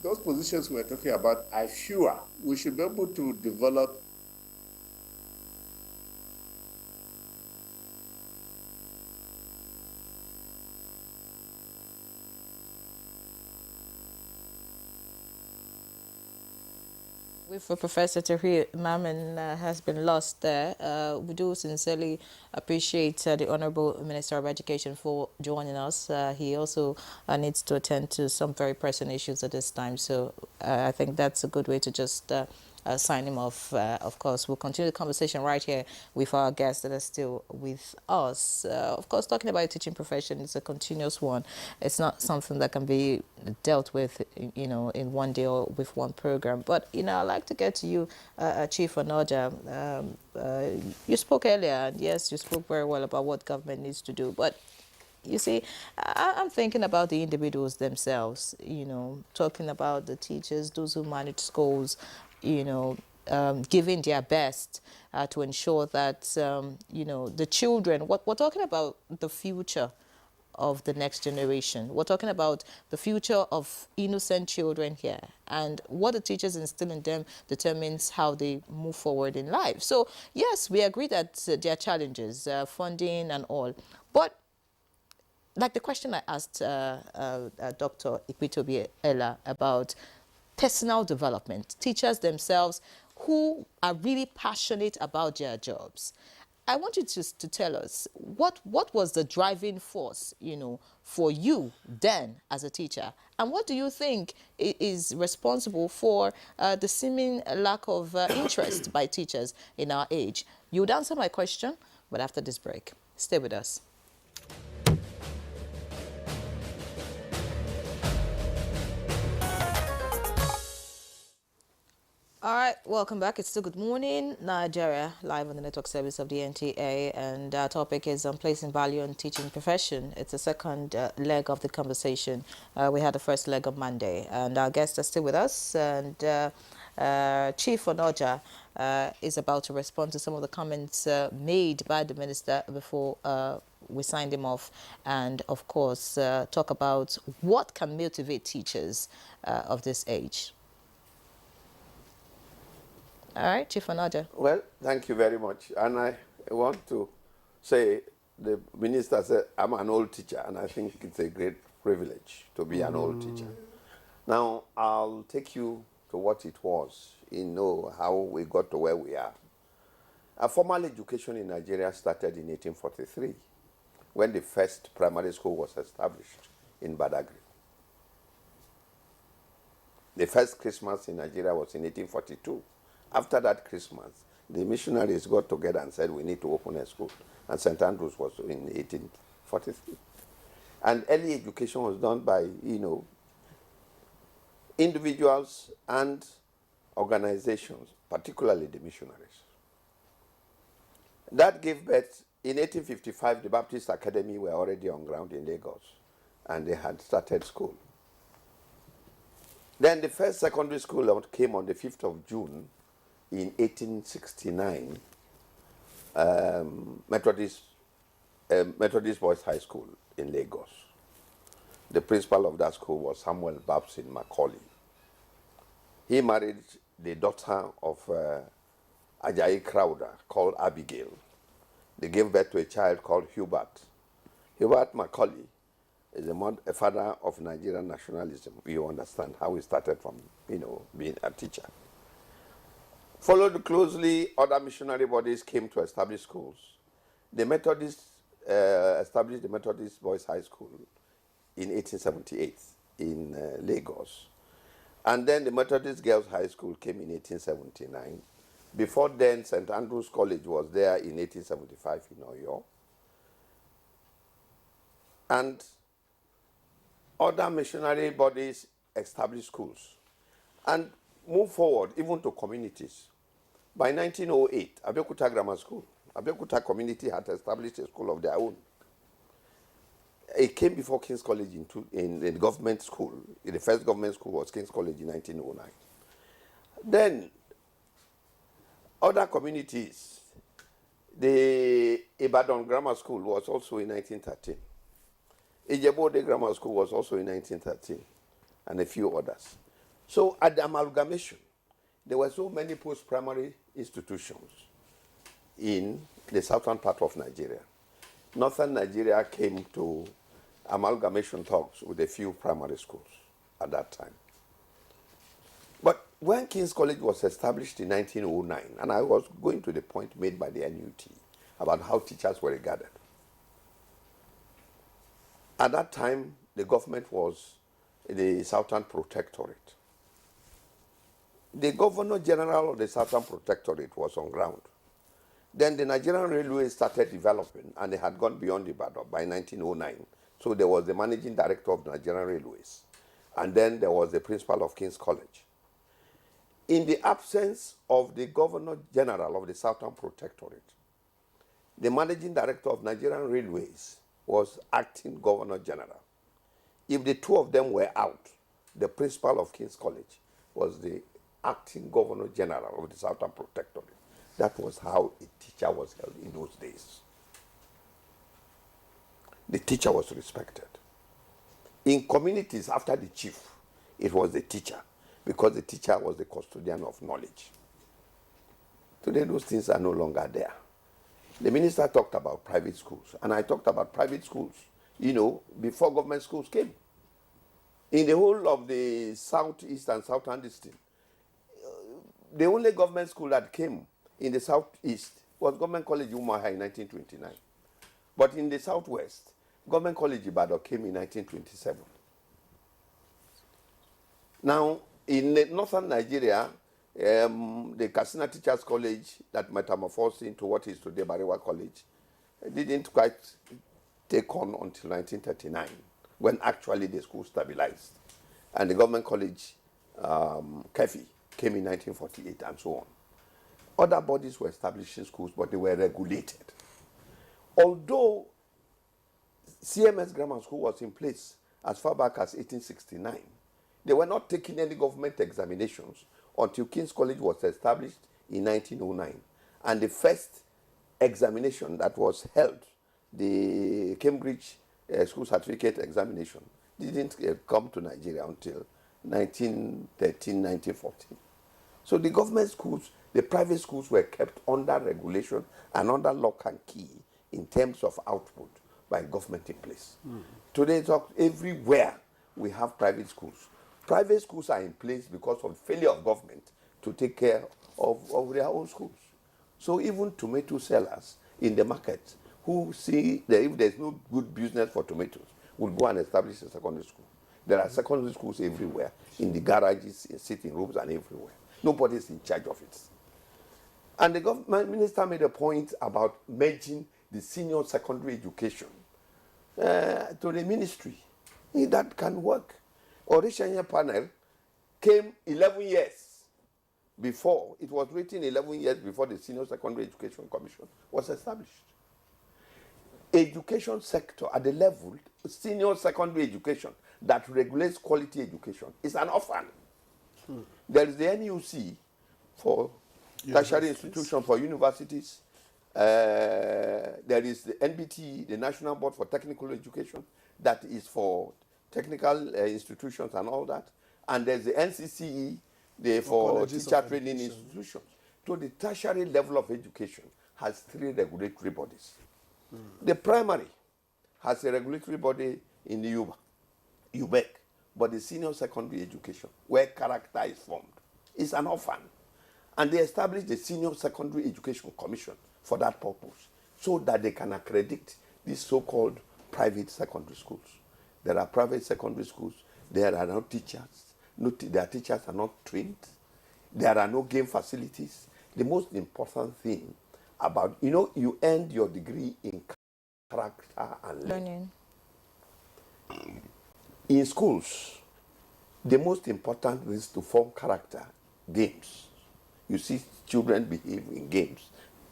those positions we're talking about are fewer. We should be able to develop With Professor Tahir Maman has been lost there. We do sincerely appreciate the Honorable Minister of Education for joining us. He also needs to attend to some very pressing issues at this time. So I think that's a good way to just sign him off. Of course, we'll continue the conversation right here with our guests that are still with us. Of course, talking about the teaching profession is a continuous one. It's not something that can be dealt with, in one day or with one program. But, I'd like to get to you, Chief Onoja. You spoke earlier, and yes, you spoke very well about what government needs to do. But you see, I'm thinking about the individuals themselves, talking about the teachers, those who manage schools, giving their best to ensure that, the children, we're talking about the future of the next generation. We're talking about the future of innocent children here. And what the teachers instill in them determines how they move forward in life. So, yes, we agree that there are challenges, funding and all. But like the question I asked Dr. Ikwitobi Ella about personal development, teachers themselves who are really passionate about their jobs. I want you to tell us what was the driving force, for you then as a teacher, and what do you think is responsible for the seeming lack of interest by teachers in our age? You would answer my question, but after this break, stay with us. All right, welcome back. It's still Good Morning Nigeria, live on the network service of the NTA, and our topic is on placing value on teaching profession. It's the second leg of the conversation. We had the first leg on Monday, and our guests are still with us, and Chief Onoja is about to respond to some of the comments made by the minister before we signed him off, and of course talk about what can motivate teachers of this age. All right, Chief Onoja. Well, thank you very much. And I want to say, the minister said, I'm an old teacher, and I think it's a great privilege to be an old teacher. Now, I'll take you to what it was, how we got to where we are. Formal education in Nigeria started in 1843, when the first primary school was established in Badagry. The first Christmas in Nigeria was in 1842. After that Christmas, the missionaries got together and said, we need to open a school. And St. Andrews was in 1843. And early education was done by, individuals and organizations, particularly the missionaries. That gave birth, in 1855, the Baptist Academy were already on ground in Lagos, and they had started school. Then the first secondary school came on the 5th of June, in 1869, Methodist Boys High School in Lagos. The principal of that school was Samuel Babson Macaulay. He married the daughter of Ajayi Crowder, called Abigail. They gave birth to a child called Hubert. Hubert Macaulay is a father of Nigerian nationalism. You understand how he started from, being a teacher. Followed closely, other missionary bodies came to establish schools. The Methodists established the Methodist Boys High School in 1878 in Lagos. And then the Methodist Girls High School came in 1879. Before then, St. Andrews College was there in 1875 in Oyo. And other missionary bodies established schools and move forward even to communities. By 1908, Abeokuta Grammar School, Abeokuta community had established a school of their own. It came before King's College in the government school. The first government school was King's College in 1909. Then, other communities, the Ibadan Grammar School was also in 1913. Ijebode Grammar School was also in 1913, and a few others. So at the amalgamation, there were so many post-primary institutions in the southern part of Nigeria. Northern Nigeria came to amalgamation talks with a few primary schools at that time. But when King's College was established in 1909, and I was going to the point made by the NUT about how teachers were regarded. At that time, the government was the Southern Protectorate. The Governor General of the Southern Protectorate was on ground. Then the Nigerian Railways started developing, and they had gone beyond Ibadan by 1909. So there was the Managing Director of the Nigerian Railways, and then there was the Principal of King's College. In the absence of the Governor General of the Southern Protectorate, the Managing Director of Nigerian Railways was acting Governor General. If the two of them were out, the Principal of King's College was the acting Governor General of the Southern Protectorate. That was how a teacher was held in those days. The teacher was respected. In communities after the chief, it was the teacher, because the teacher was the custodian of knowledge. Today, those things are no longer there. The minister talked about private schools, and I talked about private schools, before government schools came. In the whole of the southeast and southern district, the only government school that came in the southeast was Government College Umuahia in 1929. But in the southwest, Government College Ibadan came in 1927. Now, in northern Nigeria, the Katsina Teachers College that metamorphosed into what is today Barewa College didn't quite take on until 1939, when actually the school stabilized. And the Government College, Kefi, came in 1948 and so on. Other bodies were establishing schools, but they were regulated. Although CMS Grammar School was in place as far back as 1869, they were not taking any government examinations until King's College was established in 1909. And the first examination that was held, the Cambridge School Certificate Examination, didn't come to Nigeria until 1913, 1914. So the government schools, the private schools were kept under regulation and under lock and key in terms of output by government in place. Today, everywhere we have private schools. Private schools are in place because of failure of government to take care of their own schools. So even tomato sellers in the market who see that if there's no good business for tomatoes will go and establish a secondary school. There are secondary schools everywhere, in the garages, in sitting rooms, and everywhere. Nobody is in charge of it. And the government minister made a point about merging the senior secondary education to the ministry. That can work. Original panel came 11 years before, it was written 11 years before the Senior Secondary Education Commission was established. Education sector at the level, senior secondary education, that regulates quality education is an orphan. There is the NUC for tertiary institutions for universities. There is the NBT, the National Board for Technical Education, that is for technical institutions and all that. And there's the NCCE, for teacher training institutions. So the tertiary level of education has 3 regulatory bodies. The primary has a regulatory body in the UBEC, but the senior secondary education, where character is formed, is an orphan. And they established the Senior Secondary Education Commission for that purpose, so that they can accredit these so-called private secondary schools. There are private secondary schools, there are no teachers, their teachers are not trained, there are no game facilities. The most important thing about, you end your degree in character and learning. In schools, the most important is to form character, games. You see children behave in games.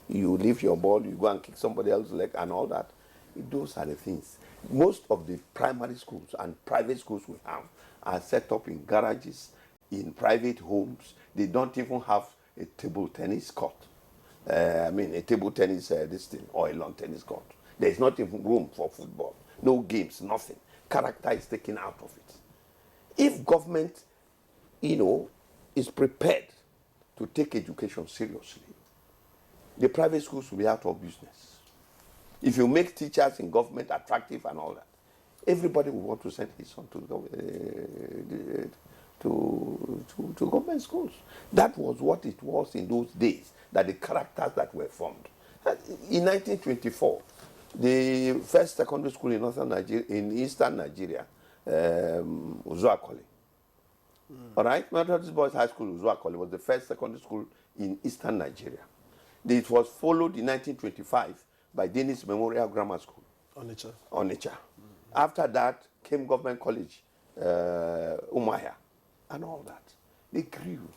You leave your ball, you go and kick somebody else's leg and all that. Those are the things. Most of the primary schools and private schools we have are set up in garages, in private homes. They don't even have a table tennis court. A table tennis this thing, or a lawn tennis court. There's not even room for football. No games, nothing. Character is taken out of it. If government, is prepared to take education seriously, the private schools will be out of business. If you make teachers in government attractive and all that, everybody will want to send his son to government schools. That was what it was in those days, that the characters that were formed. In 1924, the first secondary school in northern Nigeria, in eastern Nigeria, Uzuakoli. All right, Methodist Boys High School, Uzuakoli, was the first secondary school in eastern Nigeria. It was followed in 1925 by Dennis Memorial Grammar School. Onitsha. After that came Government College, Umuahia, and all that. They grew.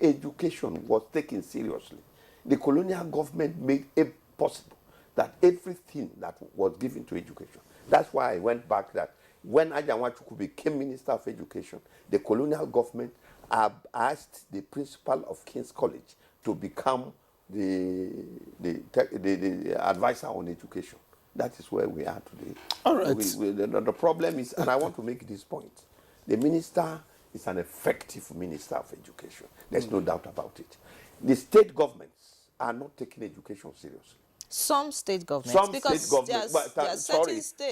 Education was taken seriously. The colonial government made it possible that everything that was given to education. That's why I went back that when Ajanwachuku became Minister of Education, the colonial government asked the principal of King's College to become the advisor on education. That is where we are today. All right. The problem is, and I want to make this point, the minister is an effective minister of education. There's no doubt about it. The state governments are not taking education seriously. Some state governments,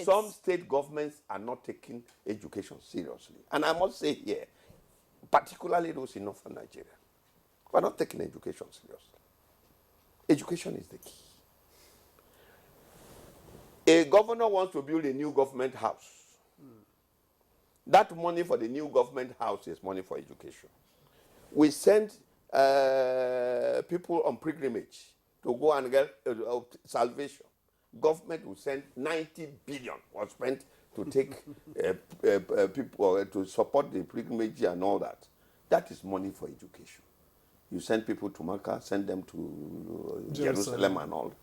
Some state governments are not taking education seriously. And I must say here, particularly those in northern Nigeria, who are not taking education seriously. Education is the key. A governor wants to build a new government house. That money for the new government house is money for education. We send people on pilgrimage to go and get salvation. Government will send 90 billion was spent to take people to support the pilgrimage and all that. That is money for education. You send people to Mecca, send them to Jerusalem and all that.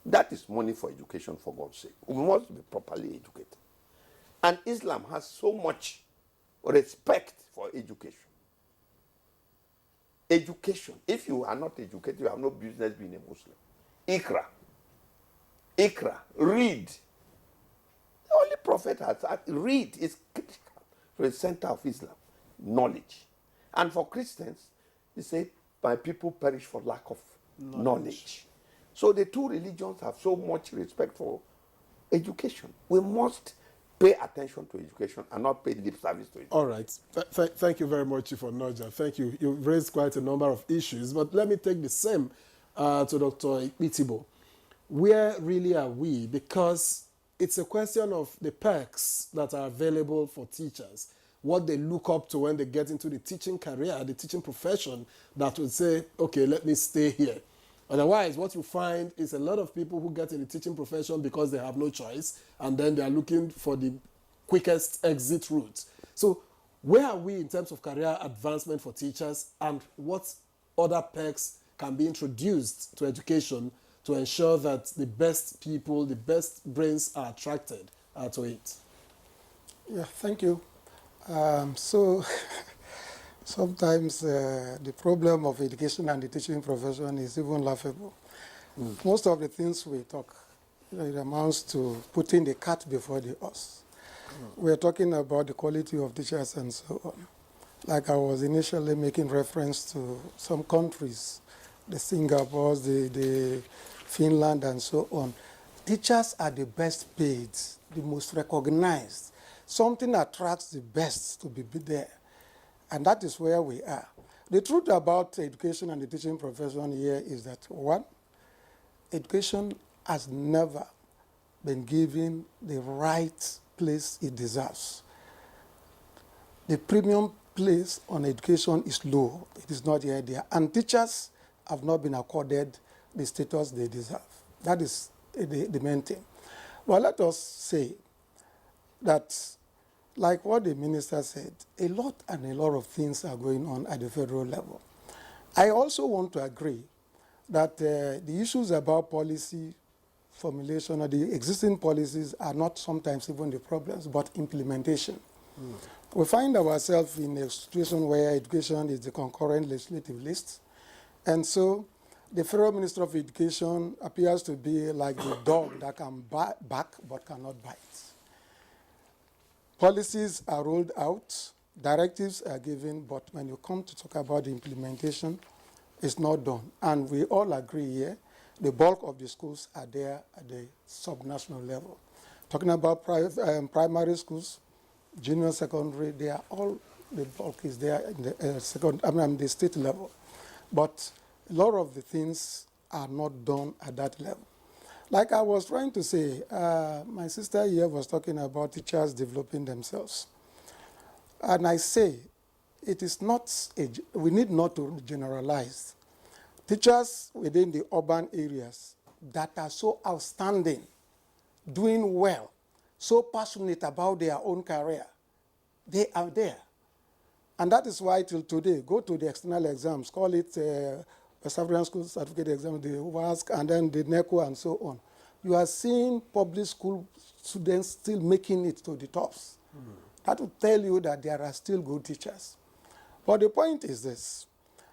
That is money for education, for God's sake. We must be properly educated. And Islam has so much respect for education. Education. If you are not educated, you have no business being a Muslim. Ikra. Ikra. Read. The only prophet has said, read is critical to the center of Islam. Knowledge. And for Christians, they say, my people perish for lack of knowledge. So the two religions have so much respect for education. We must pay attention to education and not pay lip service to it. All right. Thank you very much, Chief Onoja. Thank you. You've raised quite a number of issues, but let me take the same to Dr. Itibo. Where really are we? Because it's a question of the perks that are available for teachers, what they look up to when they get into the teaching career, the teaching profession, that would say, okay, let me stay here. Otherwise, what you find is a lot of people who get in the teaching profession because they have no choice, and then they are looking for the quickest exit route. So where are we in terms of career advancement for teachers, and what other perks can be introduced to education to ensure that the best people, the best brains are attracted to it? Yeah, thank you. Sometimes the problem of education and the teaching profession is even laughable. Most of the things we talk, it amounts to putting the cart before the horse. We're talking about the quality of teachers and so on. Like I was initially making reference to some countries, the Singapores, the Finland and so on. Teachers are the best paid, the most recognized. Something attracts the best to be there. And that is where we are. The truth about education and the teaching profession here is that, one, education has never been given the right place it deserves. The premium place on education is low. It is not yet there. And teachers have not been accorded the status they deserve. That is the main thing. Well, let us say that like what the minister said, a lot of things are going on at the federal level. I also want to agree that the issues about policy formulation or the existing policies are not sometimes even the problems, but implementation. We find ourselves in a situation where education is the concurrent legislative list. And so the Federal Minister of Education appears to be like the dog that can bark but cannot bite. Policies are rolled out, directives are given, but when you come to talk about the implementation, it's not done. And we all agree here, the bulk of the schools are there at the subnational level. Talking about primary schools, junior secondary, they are all, the bulk is there in the the state level. But a lot of the things are not done at that level. Like I was trying to say, my sister here was talking about teachers developing themselves. And I say, it is not, we need not to generalize. Teachers within the urban areas that are so outstanding, doing well, so passionate about their own career, they are there. And that is why till today, go to the external exams, call it West African School Certificate exam, the WASC, and then the NECO and so on. You are seeing public school students still making it to the tops. That will tell you that there are still good teachers. But the point is this,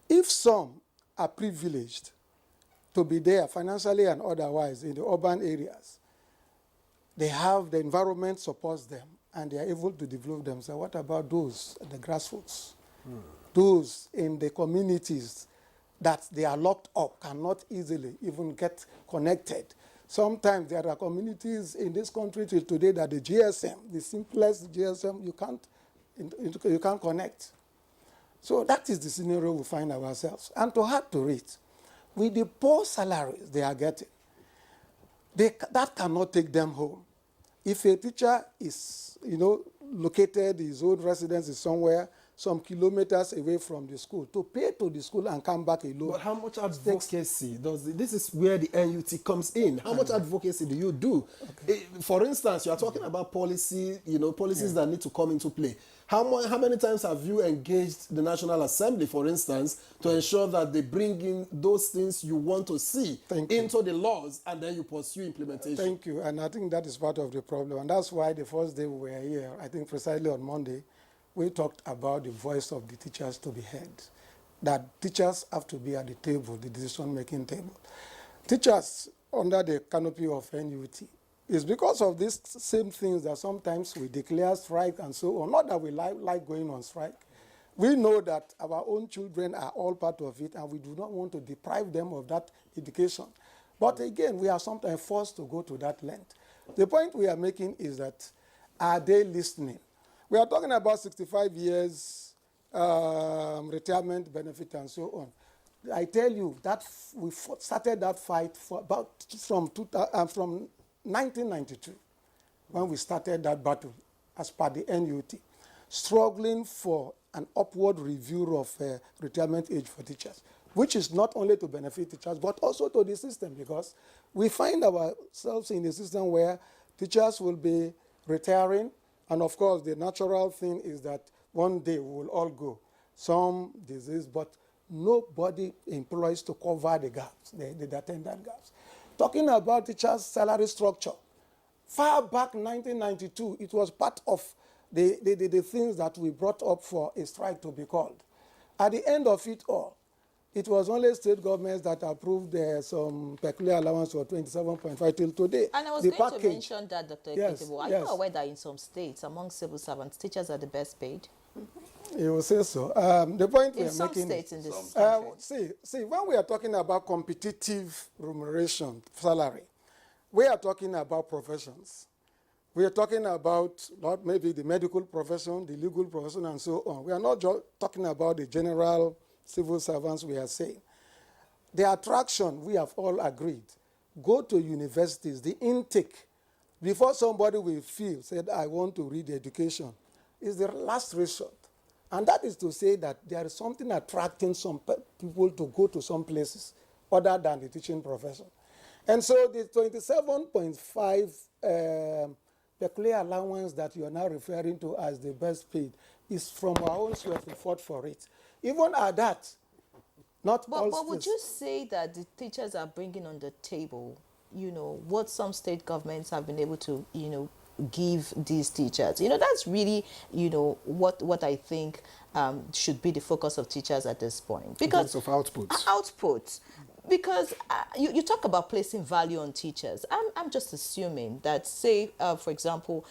if some are privileged to be there financially and otherwise in the urban areas, they have, the environment supports them, and they are able to develop themselves. What about those at the grassroots? Those in the communities that they are locked up, cannot easily even get connected. Sometimes there are communities in this country till today that the GSM, the simplest GSM, you can't connect. So that is the scenario we find ourselves. And to add to it, with the poor salaries they are getting, that cannot take them home. If a teacher is, located, his own residence is somewhere, some kilometers away from the school, to pay to the school and come back alone. But how much advocacy this is where the NUT comes in. How much advocacy do you do? Okay. For instance, you are talking about policy, policies that need to come into play. How many times have you engaged the National Assembly, for instance, to ensure that they bring in those things you want to see into the laws, and then you pursue implementation? Thank you, and I think that is part of the problem. And that's why the first day we were here, I think precisely on Monday, we talked about the voice of the teachers to be heard, that teachers have to be at the table, the decision-making table. Teachers under the canopy of NUT, it's because of these same things that sometimes we declare strike and so on. Not that we like going on strike. We know that our own children are all part of it, and we do not want to deprive them of that education. But again, we are sometimes forced to go to that length. The point we are making is that, are they listening? We are talking about 65 years retirement benefit and so on. I tell you that we started that fight from 1992, when we started that battle as per the NUT, struggling for an upward review of retirement age for teachers, which is not only to benefit teachers, but also to the system, because we find ourselves in a system where teachers will be retiring, and of course the natural thing is that one day we will all go, some disease, but nobody employs to cover the gaps, the attendant gaps. Talking about teachers' salary structure, far back 1992, it was part of the things that we brought up for a strike to be called. At the end of it all, it was only state governments that approved some peculiar allowance for 27.5 till today. And I was going to mention that, Dr. Ekitebo. Are you aware that in some states, among civil servants, teachers are the best paid? You will say so. The point we are making... In some states in this country. See, when we are talking about competitive remuneration, salary, we are talking about professions. We are talking about not maybe the medical profession, the legal profession, and so on. We are not just talking about the general civil servants, we are saying. The attraction, we have all agreed, go to universities, the intake, before somebody will said, I want to read education, is the last resort. And that is to say that there is something attracting some people to go to some places other than the teaching profession. And so the 27.5 peculiar allowance that you are now referring to as the best paid is from our own sweat we fought for it. Even at that, not all But would states. you say that the teachers are bringing on the table, what some state governments have been able to, give these teachers? That's really, what I think should be the focus of teachers at this point. Because In terms of outputs. Output. Because you talk about placing value on teachers. I'm just assuming that, say, for example,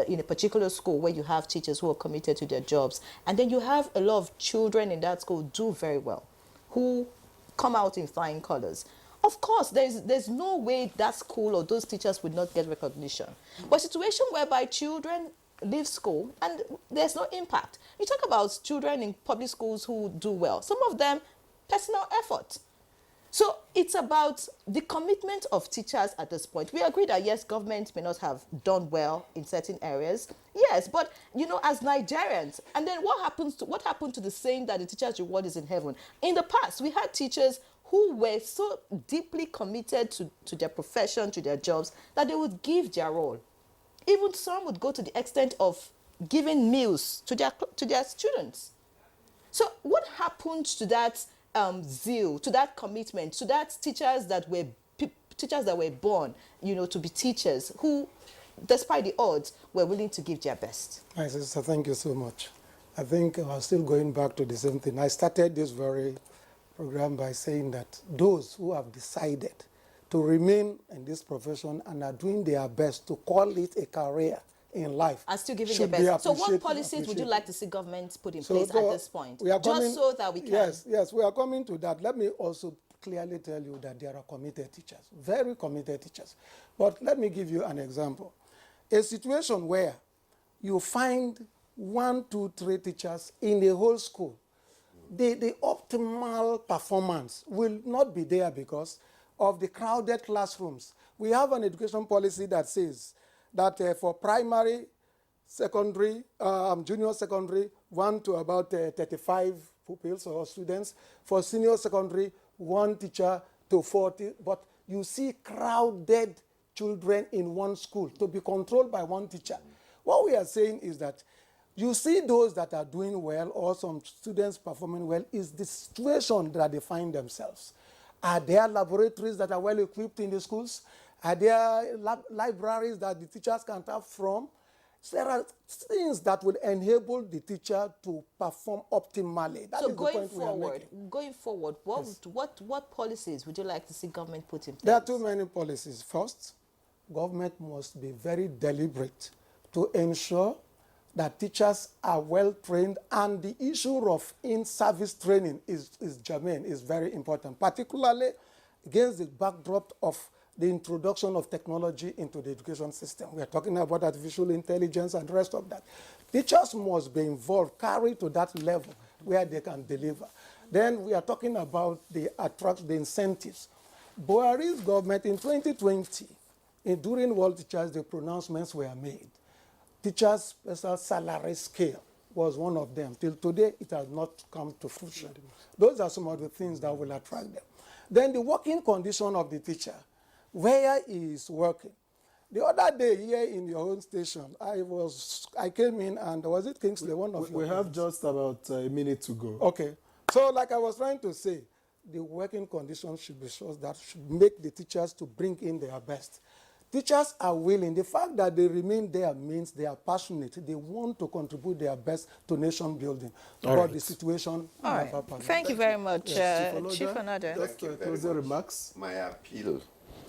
in a particular school where you have teachers who are committed to their jobs, and then you have a lot of children in that school do very well, who come out in flying colors. Of course, there's no way that school or those teachers would not get recognition. But a situation whereby children leave school and there's no impact. You talk about children in public schools who do well. Some of them, personal effort. So it's about the commitment of teachers at this point. We agree that, yes, government may not have done well in certain areas. Yes, but, as Nigerians, and then what happened to the saying that the teacher's reward is in heaven? In the past, we had teachers who were so deeply committed to their profession, to their jobs, that they would give their all. Even some would go to the extent of giving meals to their students. So what happened to that zeal, to that commitment, to that teachers that were born, to be teachers, who, despite the odds, were willing to give their best? My sister, thank you so much. I think I'm still going back to the same thing. I started this very program by saying that those who have decided to remain in this profession and are doing their best to call it a career in life are still giving should their be best. So what appreciated. policies would you like to see government put in So place at this point? we are Just coming- so that we can... Yes, we are coming to that. Let me also clearly tell you that there are committed teachers, very committed teachers. But let me give you an example. A situation where you find 1, 2, 3 teachers in the whole school, the optimal performance will not be there because of the crowded classrooms. We have an education policy that says that for primary, secondary, junior secondary, 1 to about 35 pupils or students. For senior secondary, 1 teacher to 40. But you see crowded children in one school to be controlled by 1 teacher. What we are saying is that you see those that are doing well or some students performing well is the situation that they find themselves. Are there laboratories that are well equipped in the schools? Are there libraries that the teachers can tap from? So there are things that will enable the teacher to perform optimally. That So is the point we are making. going forward, what policies would you like to see government put in place? There are too many policies. First, government must be very deliberate to ensure that teachers are well trained, and the issue of in-service training is germane, is very important, particularly against the backdrop of the introduction of technology into the education system. We are talking about artificial intelligence and the rest of that. Teachers must be involved, carried to that level where they can deliver. Then we are talking about the incentives. Buhari's government in 2020, during World Teachers, the pronouncements were made. Teachers' special salary scale was one of them. Till today, it has not come to fruition. Those are some of the things that will attract them. Then the working condition of the teacher, where he is working. The other day here in your own station, I came in and was it Kingsley, one of you? We have just about a minute to go. Okay. So like I was trying to say, the working conditions should be such that should make the teachers to bring in their best. Teachers are willing. The fact that they remain there means they are passionate. They want to contribute their best to nation building. But the situation never permits. Thank you very much, Chief Another. Just closing remarks. My appeal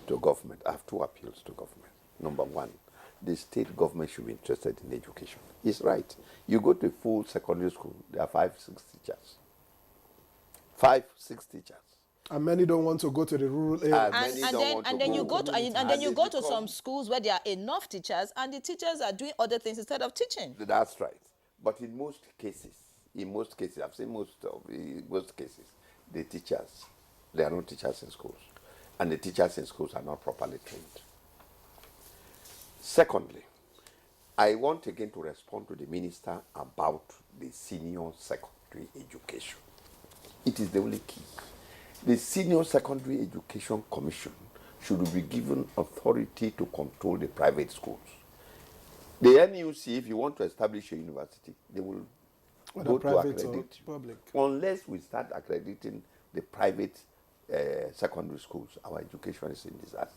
to government, I have 2 appeals to government. Number 1, the state government should be interested in education. It's right. You go to a full secondary school, there are 5, 6 teachers. 5, 6 teachers. And many don't want to go to the rural area. And then you go to some schools where there are enough teachers and the teachers are doing other things instead of teaching. That's right. But in most cases, I've seen most cases, the teachers, there are no teachers in schools. And the teachers in schools are not properly trained. Secondly, I want again to respond to the minister about the senior secondary education. It is the only key. The Senior Secondary Education Commission should be given authority to control the private schools. The NUC, if you want to establish a university, they will Whether go to private or accredit you. public. Unless we start accrediting the private secondary schools, our education is in disaster.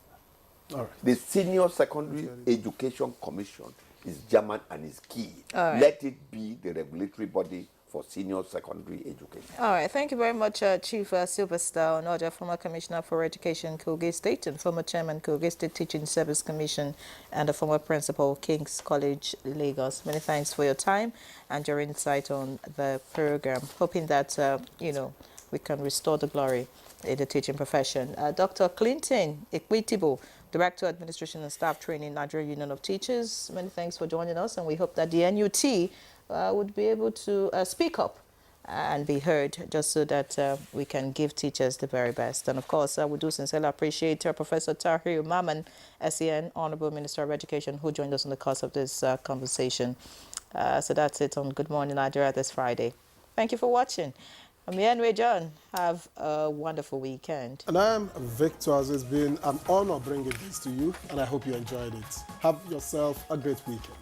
All right. The Senior Secondary Education Commission is German and is key. All right. Let it be the regulatory body for senior secondary education. All right, thank you very much, Chief Silverstar Onoja, former Commissioner for Education, Kogi State, and former Chairman, Kogi State Teaching Service Commission, and the former Principal, King's College, Lagos. Many thanks for your time and your insight on the program. Hoping that, we can restore the glory in the teaching profession. Dr. Clinton Equitable, Director, Administration and Staff Training, Nigerian Union of Teachers. Many thanks for joining us, and we hope that the NUT would be able to speak up and be heard, just so that we can give teachers the very best. And of course, we do sincerely appreciate Professor Tahir Maman, SEN, Honorable Minister of Education, who joined us in the course of this conversation. So that's it on Good Morning Nigeria this Friday. Thank you for watching. I'm Yanwe John. Have a wonderful weekend. And I am Victor. It's been an honor bringing this to you, and I hope you enjoyed it. Have yourself a great weekend.